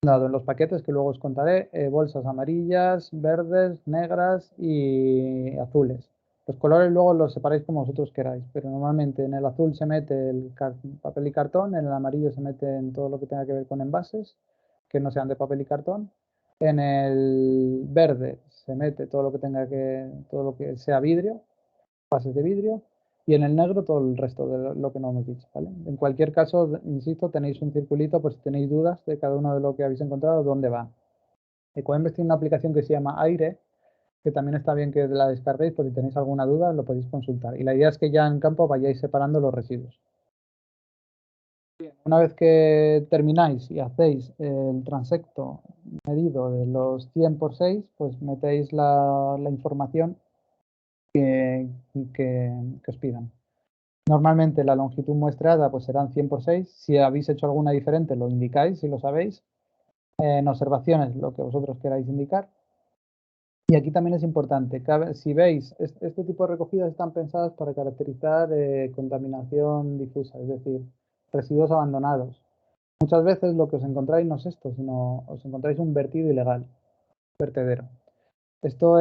Dado en los paquetes que luego os contaré, bolsas amarillas, verdes, negras y azules. Los colores luego los separáis como vosotros queráis, pero normalmente en el azul se mete el papel y cartón, en el amarillo se mete en todo lo que tenga que ver con envases, que no sean de papel y cartón. En el verde se mete todo lo que tenga todo lo que sea vidrio, bases de vidrio, y en el negro todo el resto de lo que no hemos dicho, ¿vale? En cualquier caso, insisto, tenéis un circulito por si tenéis dudas de cada uno de lo que habéis encontrado, dónde va. Ecoembes tiene una aplicación que se llama Aire, que también está bien que la descarguéis, por si tenéis alguna duda lo podéis consultar. Y la idea es que ya en campo vayáis separando los residuos. Una vez que termináis y hacéis el transecto medido de los 100 por 6, pues metéis la información que os pidan. Normalmente la longitud muestreada pues serán 100 por 6. Si habéis hecho alguna diferente lo indicáis, si lo sabéis. En observaciones lo que vosotros queráis indicar. Y aquí también es importante, si veis, este tipo de recogidas están pensadas para caracterizar contaminación difusa, es decir, residuos abandonados. Muchas veces lo que os encontráis no es esto, sino os encontráis un vertido ilegal, vertedero. Esto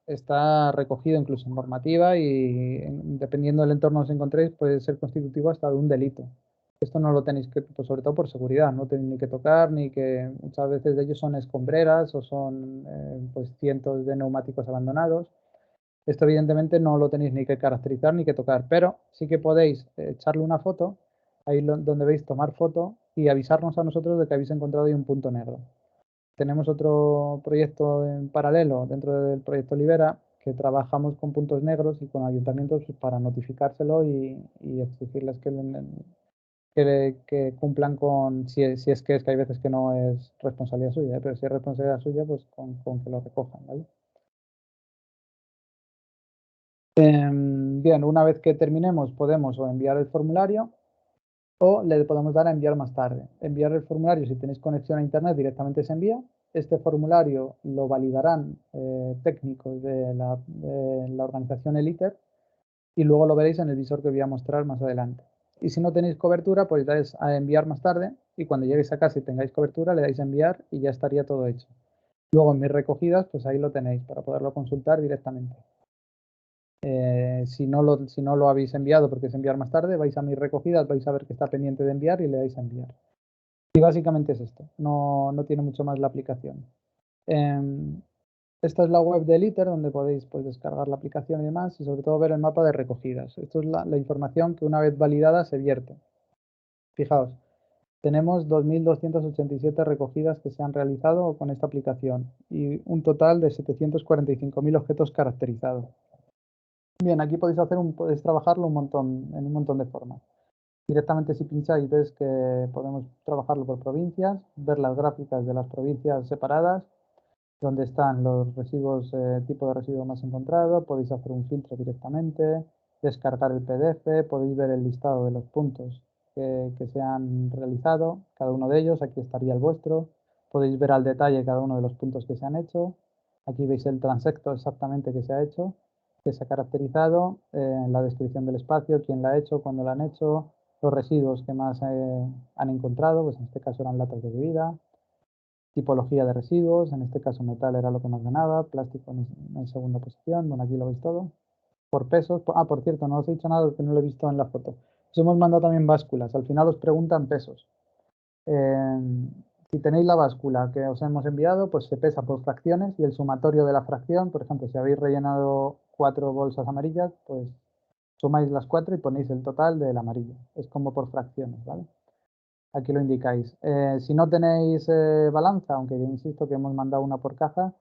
está recogido incluso en normativa y dependiendo del entorno que os encontréis puede ser constitutivo hasta de un delito. Esto no lo tenéis que, pues sobre todo por seguridad, no tenéis ni que tocar, ni que muchas veces de ellos son escombreras o son pues cientos de neumáticos abandonados. Esto evidentemente no lo tenéis ni que caracterizar ni que tocar, pero sí que podéis echarle una foto, ahí donde veis tomar foto y avisarnos a nosotros de que habéis encontrado ahí un punto negro. Tenemos otro proyecto en paralelo dentro del proyecto Libera que trabajamos con puntos negros y con ayuntamientos para notificárselo y exigirles que cumplan con, si es que hay veces que no es responsabilidad suya, pero si es responsabilidad suya, pues con que lo recojan, ¿vale? Bien, una vez que terminemos podemos o enviar el formulario o le podemos dar a enviar más tarde. Enviar el formulario, si tenéis conexión a internet, directamente se envía. Este formulario lo validarán técnicos de la organización Eliter y luego lo veréis en el visor que voy a mostrar más adelante. Y si no tenéis cobertura, pues dais a enviar más tarde y cuando lleguéis a casa y tengáis cobertura, le dais a enviar y ya estaría todo hecho. Luego en mis recogidas, pues ahí lo tenéis para poderlo consultar directamente. Si no lo habéis enviado porque es enviar más tarde, vais a mis recogidas, vais a ver que está pendiente de enviar y le dais a enviar. Y básicamente es esto, no tiene mucho más la aplicación. Esta es la web del ITER donde podéis pues, descargar la aplicación y demás y sobre todo ver el mapa de recogidas. Esto es la información que una vez validada se vierte. Fijaos, tenemos 2.287 recogidas que se han realizado con esta aplicación y un total de 745.000 objetos caracterizados. Bien, aquí podéis trabajarlo en un montón de formas. Directamente si pincháis ves que podemos trabajarlo por provincias, ver las gráficas de las provincias separadas, donde están los residuos, tipo de residuo más encontrado, podéis hacer un filtro directamente, descargar el PDF, podéis ver el listado de los puntos que se han realizado, cada uno de ellos, aquí estaría el vuestro, podéis ver al detalle cada uno de los puntos que se han hecho, aquí veis el transecto exactamente que se ha hecho, que se ha caracterizado, la descripción del espacio, quién la ha hecho, cuándo la han hecho, los residuos que más han encontrado, pues en este caso eran latas de bebida, tipología de residuos, en este caso metal era lo que más ganaba, plástico en segunda posición, bueno, aquí lo veis todo. Por pesos, por cierto, no os he dicho nada que no lo he visto en la foto. Os hemos mandado también básculas, al final os preguntan pesos. Si tenéis la báscula que os hemos enviado, pues se pesa por fracciones y el sumatorio de la fracción, por ejemplo, si habéis rellenado 4 bolsas amarillas, pues sumáis las 4 y ponéis el total del amarillo. Es como por fracciones, ¿vale? Aquí lo indicáis. Si no tenéis balanza, aunque yo insisto que hemos mandado una por caja,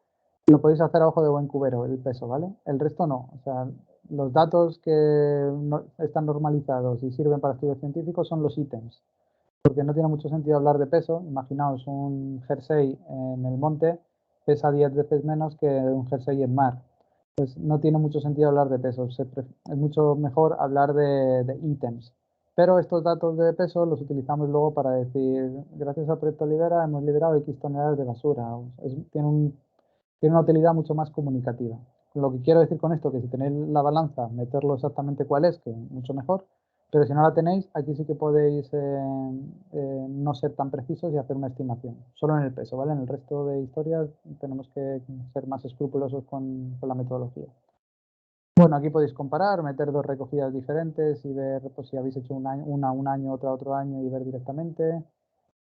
lo podéis hacer a ojo de buen cubero, el peso, ¿vale? El resto no. O sea, los datos que no, están normalizados y sirven para estudios científicos son los ítems, porque no tiene mucho sentido hablar de peso. Imaginaos un jersey en el monte pesa 10 veces menos que un jersey en mar. Pues no tiene mucho sentido hablar de pesos, es mucho mejor hablar de ítems. Pero estos datos de peso los utilizamos luego para decir, gracias al proyecto Libera hemos liberado X toneladas de basura. Tiene una utilidad mucho más comunicativa. Lo que quiero decir con esto, que si tenéis la balanza, meterlo exactamente cuál es, que mucho mejor, pero si no la tenéis, aquí sí que podéis no ser tan precisos y hacer una estimación, solo en el peso, ¿vale? En el resto de historias tenemos que ser más escrupulosos con la metodología. Bueno, aquí podéis comparar, meter dos recogidas diferentes y ver pues, si habéis hecho una un año, otra otro año y ver directamente.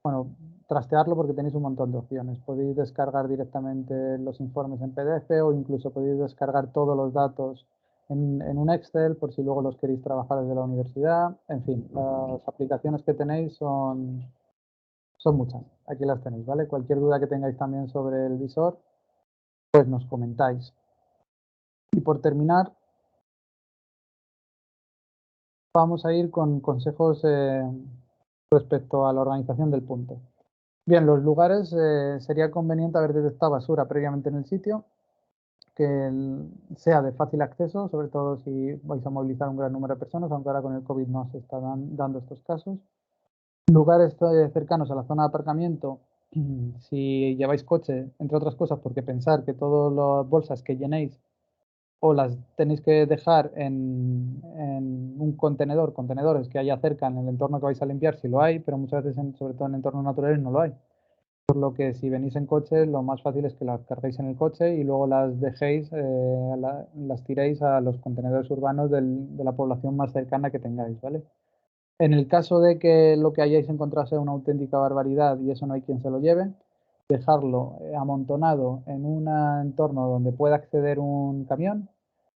Bueno, trastearlo porque tenéis un montón de opciones. Podéis descargar directamente los informes en PDF o incluso podéis descargar todos los datos en un Excel por si luego los queréis trabajar desde la universidad. En fin, las aplicaciones que tenéis son muchas. Aquí las tenéis, ¿vale? Cualquier duda que tengáis también sobre el visor, pues nos comentáis. Y por terminar, vamos a ir con consejos respecto a la organización del punto. Bien, los lugares sería conveniente haber detectado basura previamente en el sitio, que sea de fácil acceso, sobre todo si vais a movilizar un gran número de personas, aunque ahora con el COVID no se están dando estos casos. Lugares cercanos a la zona de aparcamiento, si lleváis coche, entre otras cosas, porque pensar que todas las bolsas que llenéis o las tenéis que dejar en un contenedores que haya cerca en el entorno que vais a limpiar, si lo hay, pero muchas veces, sobre todo en entornos naturales, no lo hay. Por lo que si venís en coche, lo más fácil es que las carguéis en el coche y luego las dejéis, las tiréis a los contenedores urbanos de la población más cercana que tengáis, ¿vale? En el caso de que lo que hayáis encontrado sea una auténtica barbaridad y eso no hay quien se lo lleve, dejarlo amontonado en un entorno donde pueda acceder un camión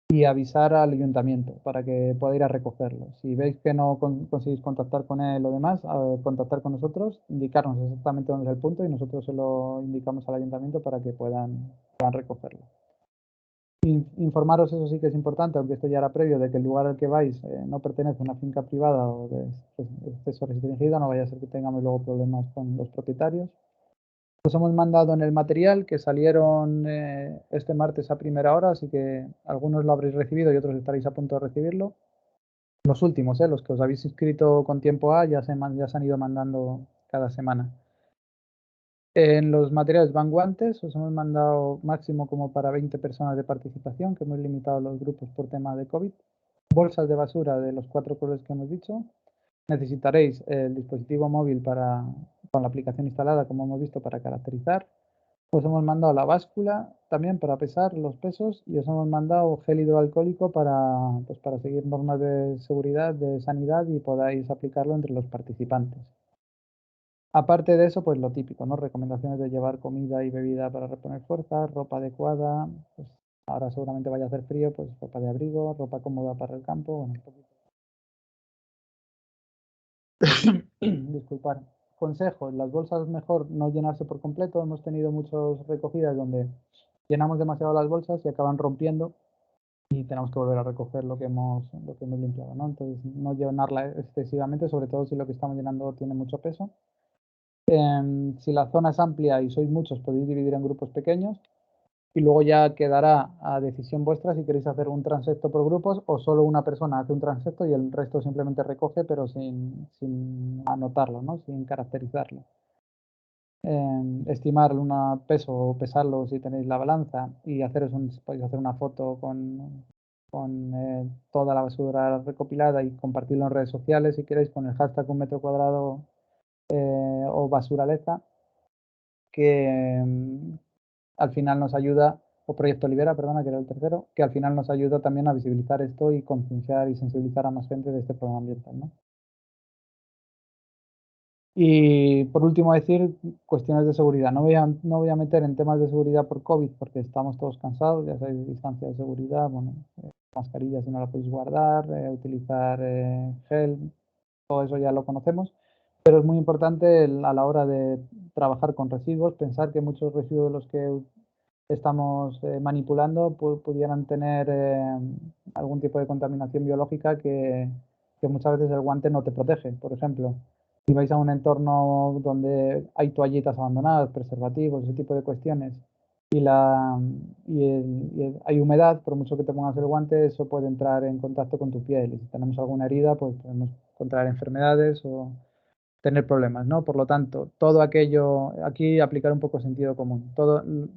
y avisar al ayuntamiento para que pueda ir a recogerlo. Si veis que no conseguís contactar con él o demás, contactar con nosotros, indicarnos exactamente dónde es el punto y nosotros se lo indicamos al ayuntamiento para que puedan recogerlo. Informaros, eso sí que es importante, aunque esto ya era previo, de que el lugar al que vais no pertenece a una finca privada o de acceso restringido, no vaya a ser que tengamos luego problemas con los propietarios. Os hemos mandado en el material que salieron este martes a primera hora, así que algunos lo habréis recibido y otros estaréis a punto de recibirlo. Los últimos, los que os habéis inscrito con tiempo A, ya se han ido mandando cada semana. En los materiales van guantes, os hemos mandado máximo como para 20 personas de participación, que hemos limitado los grupos por tema de COVID. Bolsas de basura de los 4 colores que hemos dicho. Necesitaréis el dispositivo móvil con la aplicación instalada, como hemos visto, para caracterizar. Os hemos mandado la báscula también para pesar los pesos y os hemos mandado gel hidroalcohólico pues para seguir normas de seguridad, de sanidad y podáis aplicarlo entre los participantes. Aparte de eso, pues lo típico, ¿no? Recomendaciones de llevar comida y bebida para reponer fuerzas, ropa adecuada, pues ahora seguramente vaya a hacer frío, pues ropa de abrigo, ropa cómoda para el campo, bueno, un poquito. Disculpar. Consejos, las bolsas mejor no llenarse por completo. Hemos tenido muchas recogidas donde llenamos demasiado las bolsas y acaban rompiendo y tenemos que volver a recoger lo que hemos limpiado, ¿no? Entonces, no llenarla excesivamente, sobre todo si lo que estamos llenando tiene mucho peso. Si la zona es amplia y sois muchos, podéis dividir en grupos pequeños y luego ya quedará a decisión vuestra si queréis hacer un transecto por grupos o solo una persona hace un transecto y el resto simplemente recoge, pero sin anotarlo, ¿no? Sin caracterizarlo. Estimar un peso o pesarlo si tenéis la balanza y podéis hacer una foto con toda la basura recopilada y compartirlo en redes sociales si queréis con el hashtag 1 metro cuadrado o basuraleza, que al final nos ayuda, o Proyecto Libera, perdona, que era el tercero, que al final nos ayuda también a visibilizar esto y concienciar y sensibilizar a más gente de este problema ambiental, ¿no? Y por último decir cuestiones de seguridad. No voy a meter en temas de seguridad por COVID porque estamos todos cansados, ya sabéis, distancia de seguridad, bueno, mascarilla si no la podéis guardar, utilizar gel, todo eso ya lo conocemos, pero es muy importante a la hora de trabajar con residuos, pensar que muchos residuos de los que estamos manipulando pudieran tener algún tipo de contaminación biológica que muchas veces el guante no te protege. Por ejemplo, si vais a un entorno donde hay toallitas abandonadas, preservativos, ese tipo de cuestiones, hay humedad, por mucho que te pongas el guante, eso puede entrar en contacto con tu piel. Y si tenemos alguna herida, pues podemos contraer enfermedades o tener problemas, ¿no? Por lo tanto, todo aquello, aquí aplicar un poco sentido común.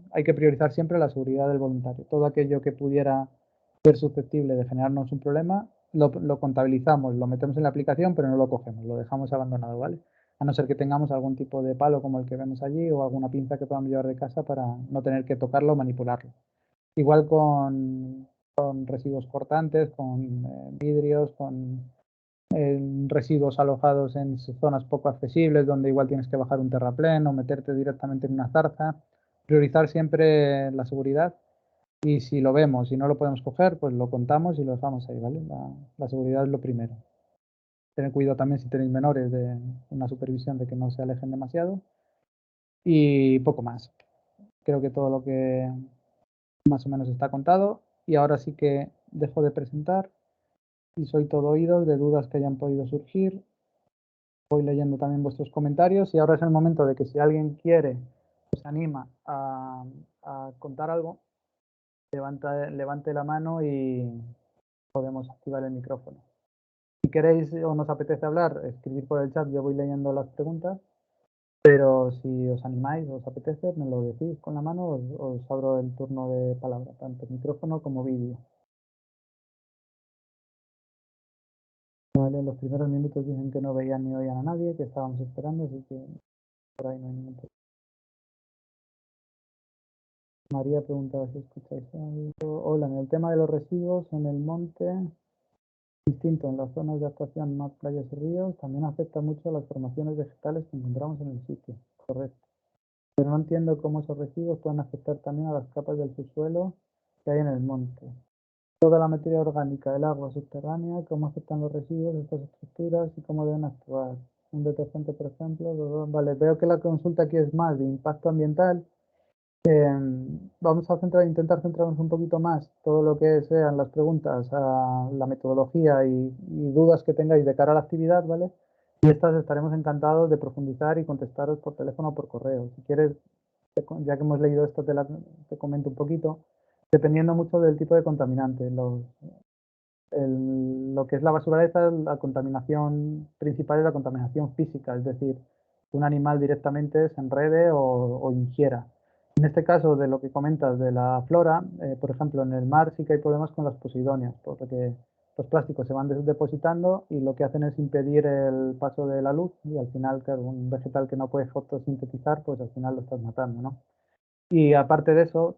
Hay que priorizar siempre la seguridad del voluntario. Todo aquello que pudiera ser susceptible de generarnos un problema, lo contabilizamos, lo metemos en la aplicación, pero no lo cogemos, lo dejamos abandonado, ¿vale? A no ser que tengamos algún tipo de palo como el que vemos allí o alguna pinza que podamos llevar de casa para no tener que tocarlo o manipularlo. Igual con residuos cortantes, con vidrios, con residuos alojados en zonas poco accesibles, donde igual tienes que bajar un terraplén o meterte directamente en una zarza. Priorizar siempre la seguridad y si lo vemos y no lo podemos coger, pues lo contamos y lo dejamos ahí, ¿vale? La seguridad es lo primero. Tener cuidado también si tenéis menores de una supervisión de que no se alejen demasiado y poco más. Creo que todo lo que más o menos está contado y ahora sí que dejo de presentar y soy todo oídos de dudas que hayan podido surgir. Voy leyendo también vuestros comentarios y ahora es el momento de que si alguien quiere o se anima a contar algo, levante la mano y podemos activar el micrófono. Si queréis o nos apetece hablar, escribir por el chat, yo voy leyendo las preguntas, pero si os animáis, os apetece, me lo decís con la mano, os abro el turno de palabra, tanto micrófono como vídeo. Vale, los primeros minutos dicen que no veían ni oían a nadie, que estábamos esperando, así que por ahí no hay ningún problema. María preguntaba si escucháis algo. Hola, en el tema de los residuos en el monte, distinto en las zonas de actuación, más playas y ríos, también afecta mucho a las formaciones vegetales que encontramos en el sitio. Correcto. Pero no entiendo cómo esos residuos pueden afectar también a las capas del subsuelo que hay en el monte. Toda la materia orgánica del agua subterránea, cómo afectan los residuos de estas estructuras y cómo deben actuar. Un detergente, por ejemplo. Vale, veo que la consulta aquí es más de impacto ambiental. Vamos a intentar centrarnos un poquito más todo lo que sean las preguntas a la metodología y dudas que tengáis de cara a la actividad, ¿vale? Y estas estaremos encantados de profundizar y contestaros por teléfono o por correo. Si quieres, ya que hemos leído esto, te comento un poquito. Dependiendo mucho del tipo de contaminante. Lo que es la basuraleza, la contaminación principal es la contaminación física, es decir, un animal directamente se enrede o ingiera. En este caso, de lo que comentas de la flora, por ejemplo, en el mar sí que hay problemas con las posidonias, porque los plásticos se van depositando y lo que hacen es impedir el paso de la luz y al final, claro, un vegetal que no puede fotosintetizar, pues al final lo estás matando, ¿no? Y aparte de eso,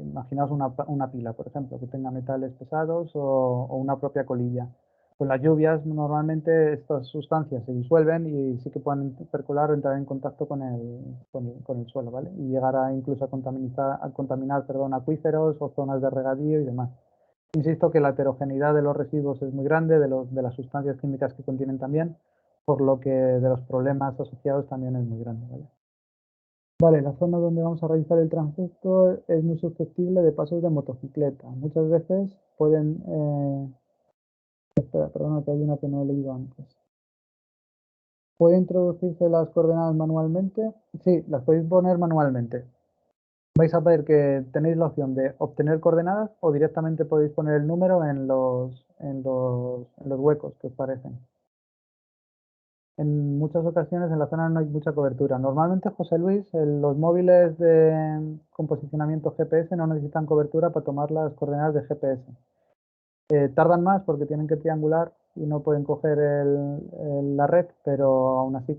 imaginaos una pila, por ejemplo, que tenga metales pesados o una propia colilla. Con las lluvias, normalmente estas sustancias se disuelven y sí que pueden percolar o entrar en contacto con el suelo, ¿vale? Y llegar incluso a contaminar, perdón, acuíferos o zonas de regadío y demás. Insisto que la heterogeneidad de los residuos es muy grande, de las sustancias químicas que contienen también, por lo que de los problemas asociados también es muy grande, ¿vale? Vale, la zona donde vamos a realizar el transecto es muy susceptible de pasos de motocicleta. Muchas veces pueden... espera, perdona, que hay una que no he leído antes. ¿Puede introducirse las coordenadas manualmente? Sí, las podéis poner manualmente. Vais a ver que tenéis la opción de obtener coordenadas o directamente podéis poner el número en los huecos que os parecen. En muchas ocasiones en la zona no hay mucha cobertura. Normalmente, José Luis, los móviles con posicionamiento GPS no necesitan cobertura para tomar las coordenadas de GPS. Tardan más porque tienen que triangular y no pueden coger la red, pero aún así,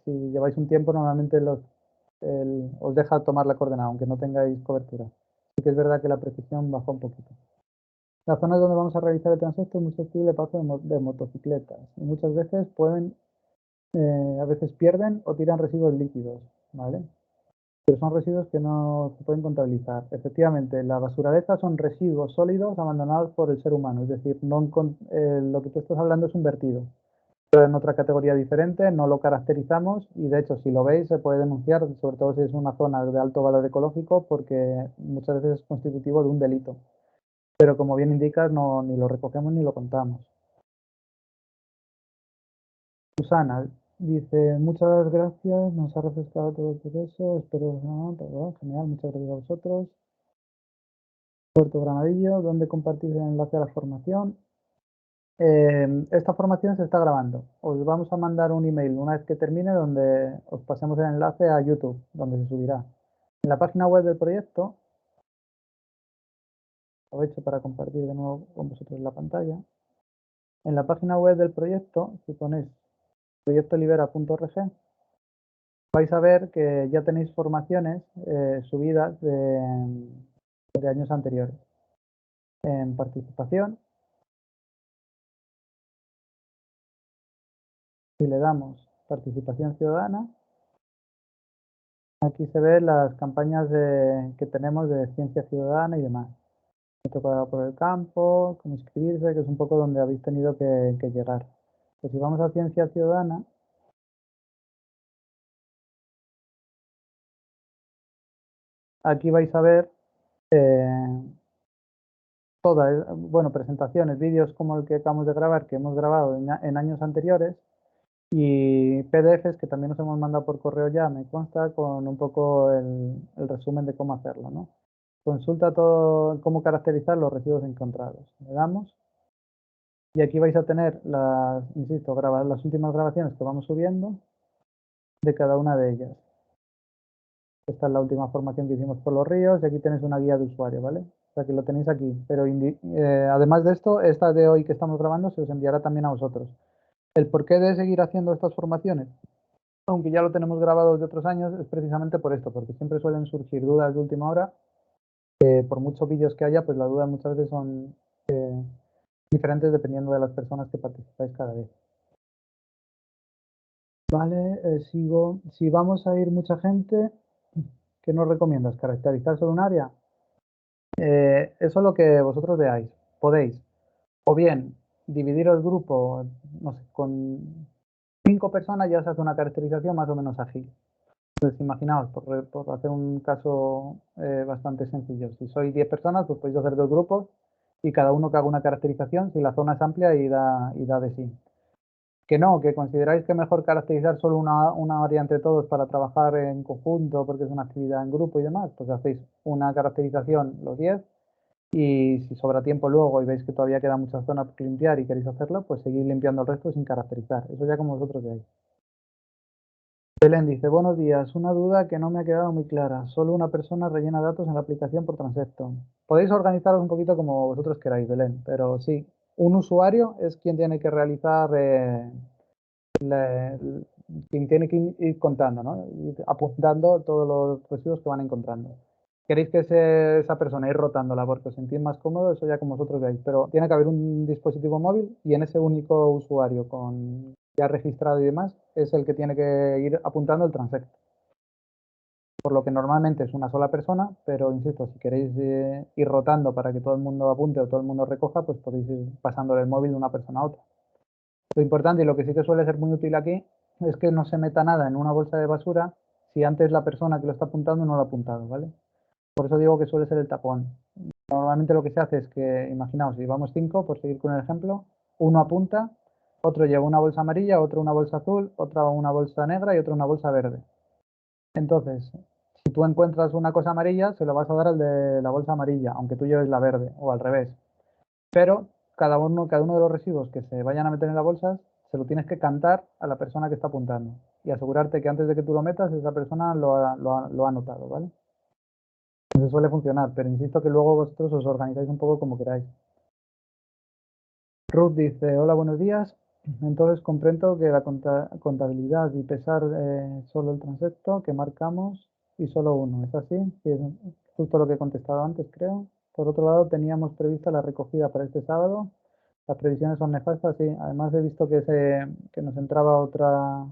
si lleváis un tiempo, normalmente os deja tomar la coordenada, aunque no tengáis cobertura. Así que es verdad que la precisión baja un poquito. La zona donde vamos a realizar el transecto es muy susceptible de paso de motocicletas y muchas veces a veces pierden o tiran residuos líquidos, ¿vale? Pero son residuos que no se pueden contabilizar. Efectivamente, la basuraleza son residuos sólidos abandonados por el ser humano, es decir, lo que tú estás hablando es un vertido. Pero en otra categoría diferente, no lo caracterizamos y de hecho si lo veis se puede denunciar, sobre todo si es una zona de alto valor ecológico, porque muchas veces es constitutivo de un delito. Pero como bien indicas, no, ni lo recogemos ni lo contamos. Susana dice, muchas gracias, nos ha refrescado todo el proceso, espero, no, pero, genial, muchas gracias a vosotros. Puerto Granadillo, donde compartís el enlace a la formación. Esta formación se está grabando. Os vamos a mandar un email una vez que termine donde os pasemos el enlace a YouTube, donde se subirá. En la página web del proyecto, aprovecho para compartir de nuevo con vosotros la pantalla. En la página web del proyecto, si ponéis proyectolibera.org, vais a ver que ya tenéis formaciones subidas de años anteriores. En participación, si le damos participación ciudadana, aquí se ven las campañas que tenemos de ciencia ciudadana y demás. Tocado por el campo, cómo inscribirse, que es un poco donde habéis tenido que llegar. Pues si vamos a ciencia ciudadana, aquí vais a ver eh, todas, bueno, presentaciones, vídeos como el que acabamos de grabar, que hemos grabado en años anteriores, y PDFs que también nos hemos mandado por correo ya, me consta, con un poco el resumen de cómo hacerlo, ¿no? Consulta todo, cómo caracterizar los residuos encontrados. Le damos y aquí vais a tener insisto, las últimas grabaciones que vamos subiendo de cada una de ellas. Esta es la última formación que hicimos por los ríos y aquí tenéis una guía de usuario, ¿vale? O sea que lo tenéis aquí. Pero además de esto, esta de hoy que estamos grabando se os enviará también a vosotros. El porqué de seguir haciendo estas formaciones, aunque ya lo tenemos grabado de otros años, es precisamente por esto, porque siempre suelen surgir dudas de última hora. Por muchos vídeos que haya, pues las dudas muchas veces son diferentes dependiendo de las personas que participáis cada vez. Vale, sigo. Si vamos a ir mucha gente, ¿qué nos recomiendas? ¿Caracterizar solo un área? Eso es lo que vosotros veáis. Podéis, o bien, dividir el grupo, no sé, con 5 personas ya se hace una caracterización más o menos ágil. Entonces, imaginaos, por hacer un caso bastante sencillo, si sois 10 personas, pues podéis hacer 2 grupos y cada uno que haga una caracterización si la zona es amplia y da de sí. Que no, que consideráis que mejor caracterizar solo una área entre todos para trabajar en conjunto porque es una actividad en grupo y demás, pues hacéis una caracterización los 10 y si sobra tiempo luego y veis que todavía queda mucha zona que limpiar y queréis hacerlo, pues seguid limpiando el resto sin caracterizar. Eso ya como vosotros veáis. Belén dice, buenos días, una duda que no me ha quedado muy clara. Solo una persona rellena datos en la aplicación por transecto. Podéis organizaros un poquito como vosotros queráis, Belén, pero sí, un usuario es quien tiene que realizar quien tiene que ir contando, ¿no? Ir apuntando todos los residuos que van encontrando. queréis que esa persona ir rotándola porque os sentís más cómodo, eso ya como vosotros veáis. Pero tiene que haber un dispositivo móvil y en ese único usuario con ya registrado y demás es el que tiene que ir apuntando el transecto. Por lo que normalmente es una sola persona, pero insisto, si queréis ir rotando para que todo el mundo apunte o todo el mundo recoja, pues podéis ir pasándole el móvil de una persona a otra. Lo importante y lo que sí que suele ser muy útil aquí es que no se meta nada en una bolsa de basura si antes la persona que lo está apuntando no lo ha apuntado, ¿vale? Por eso digo que suele ser el tapón. Normalmente lo que se hace es que, imaginaos, si vamos 5, por seguir con el ejemplo, uno apunta, otro lleva una bolsa amarilla, otro una bolsa azul, otra una bolsa negra y otro una bolsa verde. Entonces, si tú encuentras una cosa amarilla, se lo vas a dar al de la bolsa amarilla, aunque tú lleves la verde, o al revés. Pero cada uno de los residuos que se vayan a meter en las bolsas, se lo tienes que cantar a la persona que está apuntando y asegurarte que antes de que tú lo metas, esa persona lo ha notado, ¿vale? Entonces suele funcionar, pero insisto que luego vosotros os organizáis un poco como queráis. Ruth dice, hola, buenos días. Entonces comprendo que la contabilidad y pesar solo el transecto que marcamos y solo uno. ¿Es así? Sí, es justo lo que he contestado antes, creo. Por otro lado, teníamos prevista la recogida para este sábado. Las previsiones son nefastas, sí. Además he visto que nos entraba otra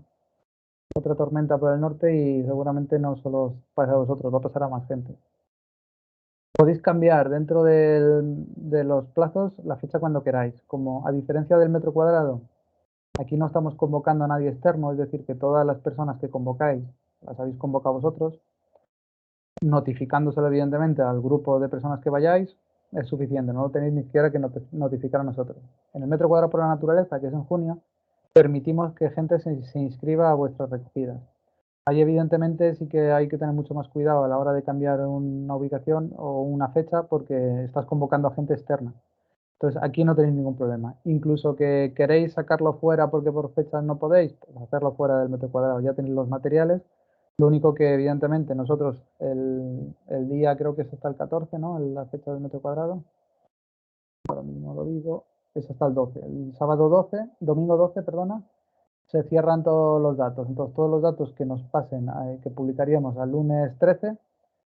tormenta por el norte y seguramente no solo os pasa a vosotros, va a pasar a más gente. Podéis cambiar dentro de los plazos la fecha cuando queráis. Como a diferencia del metro cuadrado, aquí no estamos convocando a nadie externo, es decir, que todas las personas que convocáis las habéis convocado vosotros, notificándoselo evidentemente al grupo de personas que vayáis, es suficiente, no lo tenéis ni siquiera que notificar a nosotros. En el metro cuadrado por la naturaleza, que es en junio, permitimos que gente se inscriba a vuestras recogidas. Ahí evidentemente sí que hay que tener mucho más cuidado a la hora de cambiar una ubicación o una fecha porque estás convocando a gente externa. Entonces aquí no tenéis ningún problema. Incluso que queréis sacarlo fuera porque por fechas no podéis, pues hacerlo fuera del metro cuadrado. Ya tenéis los materiales. Lo único que evidentemente nosotros el día creo que es hasta el 14, ¿no? La fecha del metro cuadrado. Ahora mismo lo digo. Es hasta el 12. El sábado 12, domingo 12, perdona, se cierran todos los datos. Entonces, todos los datos que nos pasen, que publicaríamos al lunes 13,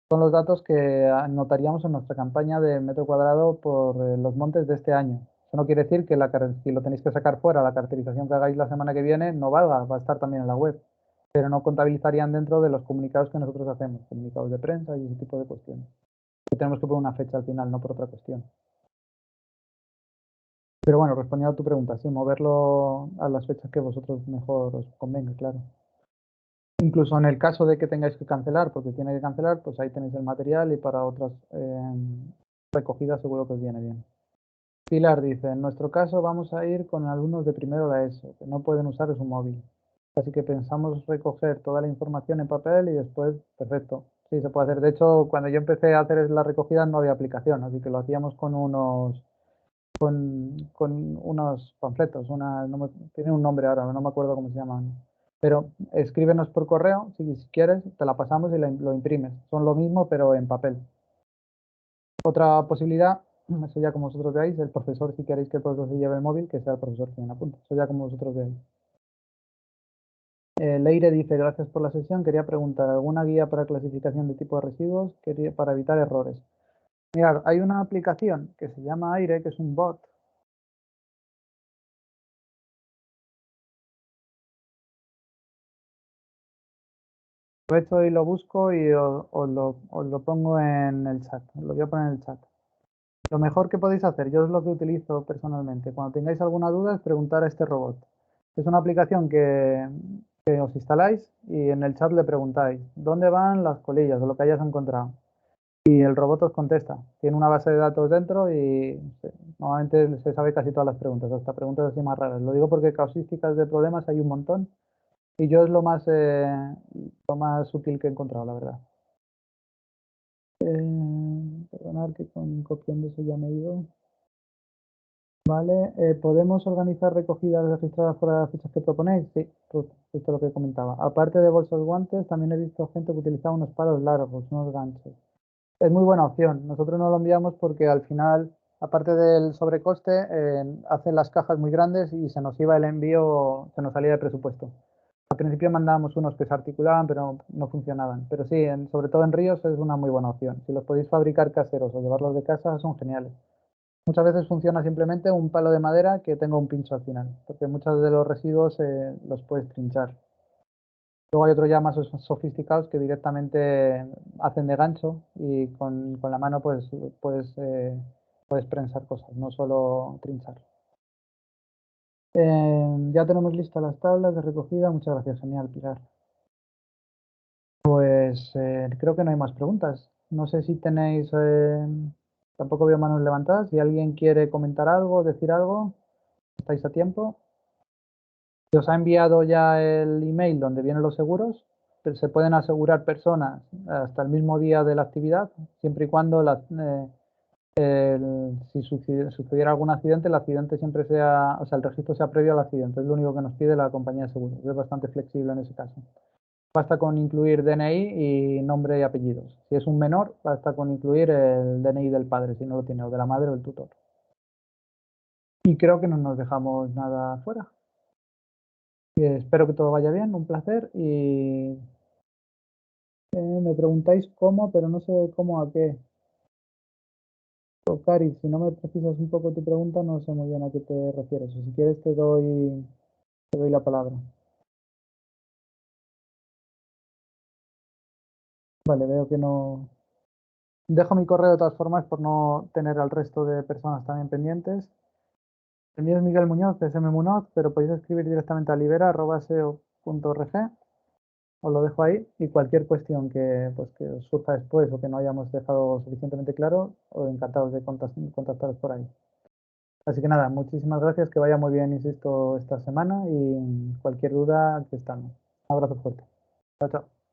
son los datos que anotaríamos en nuestra campaña de metro cuadrado por los montes de este año. Eso no quiere decir que si lo tenéis que sacar fuera, la caracterización que hagáis la semana que viene no valga, va a estar también en la web, pero no contabilizarían dentro de los comunicados que nosotros hacemos, comunicados de prensa y ese tipo de cuestiones. Y tenemos que poner una fecha al final, no por otra cuestión. Pero bueno, respondiendo a tu pregunta, sí, moverlo a las fechas que vosotros mejor os convenga, claro. Incluso en el caso de que tengáis que cancelar, porque tiene que cancelar, pues ahí tenéis el material y para otras recogidas seguro que os viene bien. Pilar dice, en nuestro caso vamos a ir con alumnos de primero de ESO, que no pueden usar su móvil. Así que pensamos recoger toda la información en papel y después, perfecto, sí se puede hacer. De hecho, cuando yo empecé a hacer la recogida no había aplicación, así que lo hacíamos con unos panfletos, tiene un nombre ahora, no me acuerdo cómo se llaman. Pero escríbenos por correo, si quieres, te la pasamos y lo imprimes. Son lo mismo, pero en papel. Otra posibilidad, eso ya como vosotros veáis, el profesor, si queréis que el profesor se lleve el móvil, que sea el profesor quien apunte. Eso ya como vosotros veáis. Leire dice, gracias por la sesión. Quería preguntar, ¿alguna guía para clasificación de tipo de residuos para evitar errores? Mirad, hay una aplicación que se llama Aire, que es un bot. Aprovecho y lo busco y os lo pongo en el chat. Lo voy a poner en el chat. Lo mejor que podéis hacer, yo es lo que utilizo personalmente. Cuando tengáis alguna duda, es preguntar a este robot. Es una aplicación que os instaláis y en el chat le preguntáis dónde van las colillas o lo que hayas encontrado. Y el robot os contesta. Tiene una base de datos dentro y normalmente se sabe casi todas las preguntas, hasta preguntas así más raras. Lo digo porque causísticas de problemas hay un montón y yo es lo más útil que he encontrado, la verdad. Perdonad que copiando eso ya me he ido. Vale, ¿podemos organizar recogidas registradas fuera de las fechas que proponéis? Sí, pues esto es lo que comentaba. Aparte de bolsos guantes, también he visto gente que utilizaba unos palos largos, unos ganchos. Es muy buena opción. Nosotros no lo enviamos porque al final, aparte del sobrecoste, hacen las cajas muy grandes y se nos iba el envío, se nos salía de presupuesto. Al principio mandábamos unos que se articulaban, pero no funcionaban. Pero sí, sobre todo en ríos es una muy buena opción. Si los podéis fabricar caseros o llevarlos de casa, son geniales. Muchas veces funciona simplemente un palo de madera que tenga un pincho al final, porque muchos de los residuos los puedes trinchar. Luego hay otros ya más sofisticados que directamente hacen de gancho y con la mano pues puedes prensar cosas, no solo trinchar. Ya tenemos listas las tablas de recogida. Muchas gracias, genial, Pilar. Pues creo que no hay más preguntas. No sé si tenéis, tampoco veo manos levantadas. Si alguien quiere comentar algo, decir algo, estáis a tiempo. Se os ha enviado ya el email donde vienen los seguros, pero se pueden asegurar personas hasta el mismo día de la actividad, siempre y cuando si sucediera algún accidente, el accidente siempre sea, o sea, el registro sea previo al accidente. Es lo único que nos pide la compañía de seguros. Es bastante flexible en ese caso. Basta con incluir DNI y nombre y apellidos. Si es un menor, basta con incluir el DNI del padre, si no lo tiene, o de la madre o el tutor. Y creo que no nos dejamos nada fuera. Espero que todo vaya bien, un placer. Y me preguntáis cómo, pero no sé cómo a qué. Cari, si no me precisas un poco tu pregunta, no sé muy bien a qué te refieres. O si quieres te doy la palabra. Vale, veo que no. Dejo mi correo de todas formas por no tener al resto de personas también pendientes. El mío es Miguel Muñoz, CSM Munoz, pero podéis escribir directamente a libera@seo.org. Os lo dejo ahí y cualquier cuestión pues, que os surja después o que no hayamos dejado suficientemente claro, os encantados de contactaros por ahí. Así que nada, muchísimas gracias, que vaya muy bien, insisto, esta semana y cualquier duda, aquí estamos. Un abrazo fuerte. Chao, chao.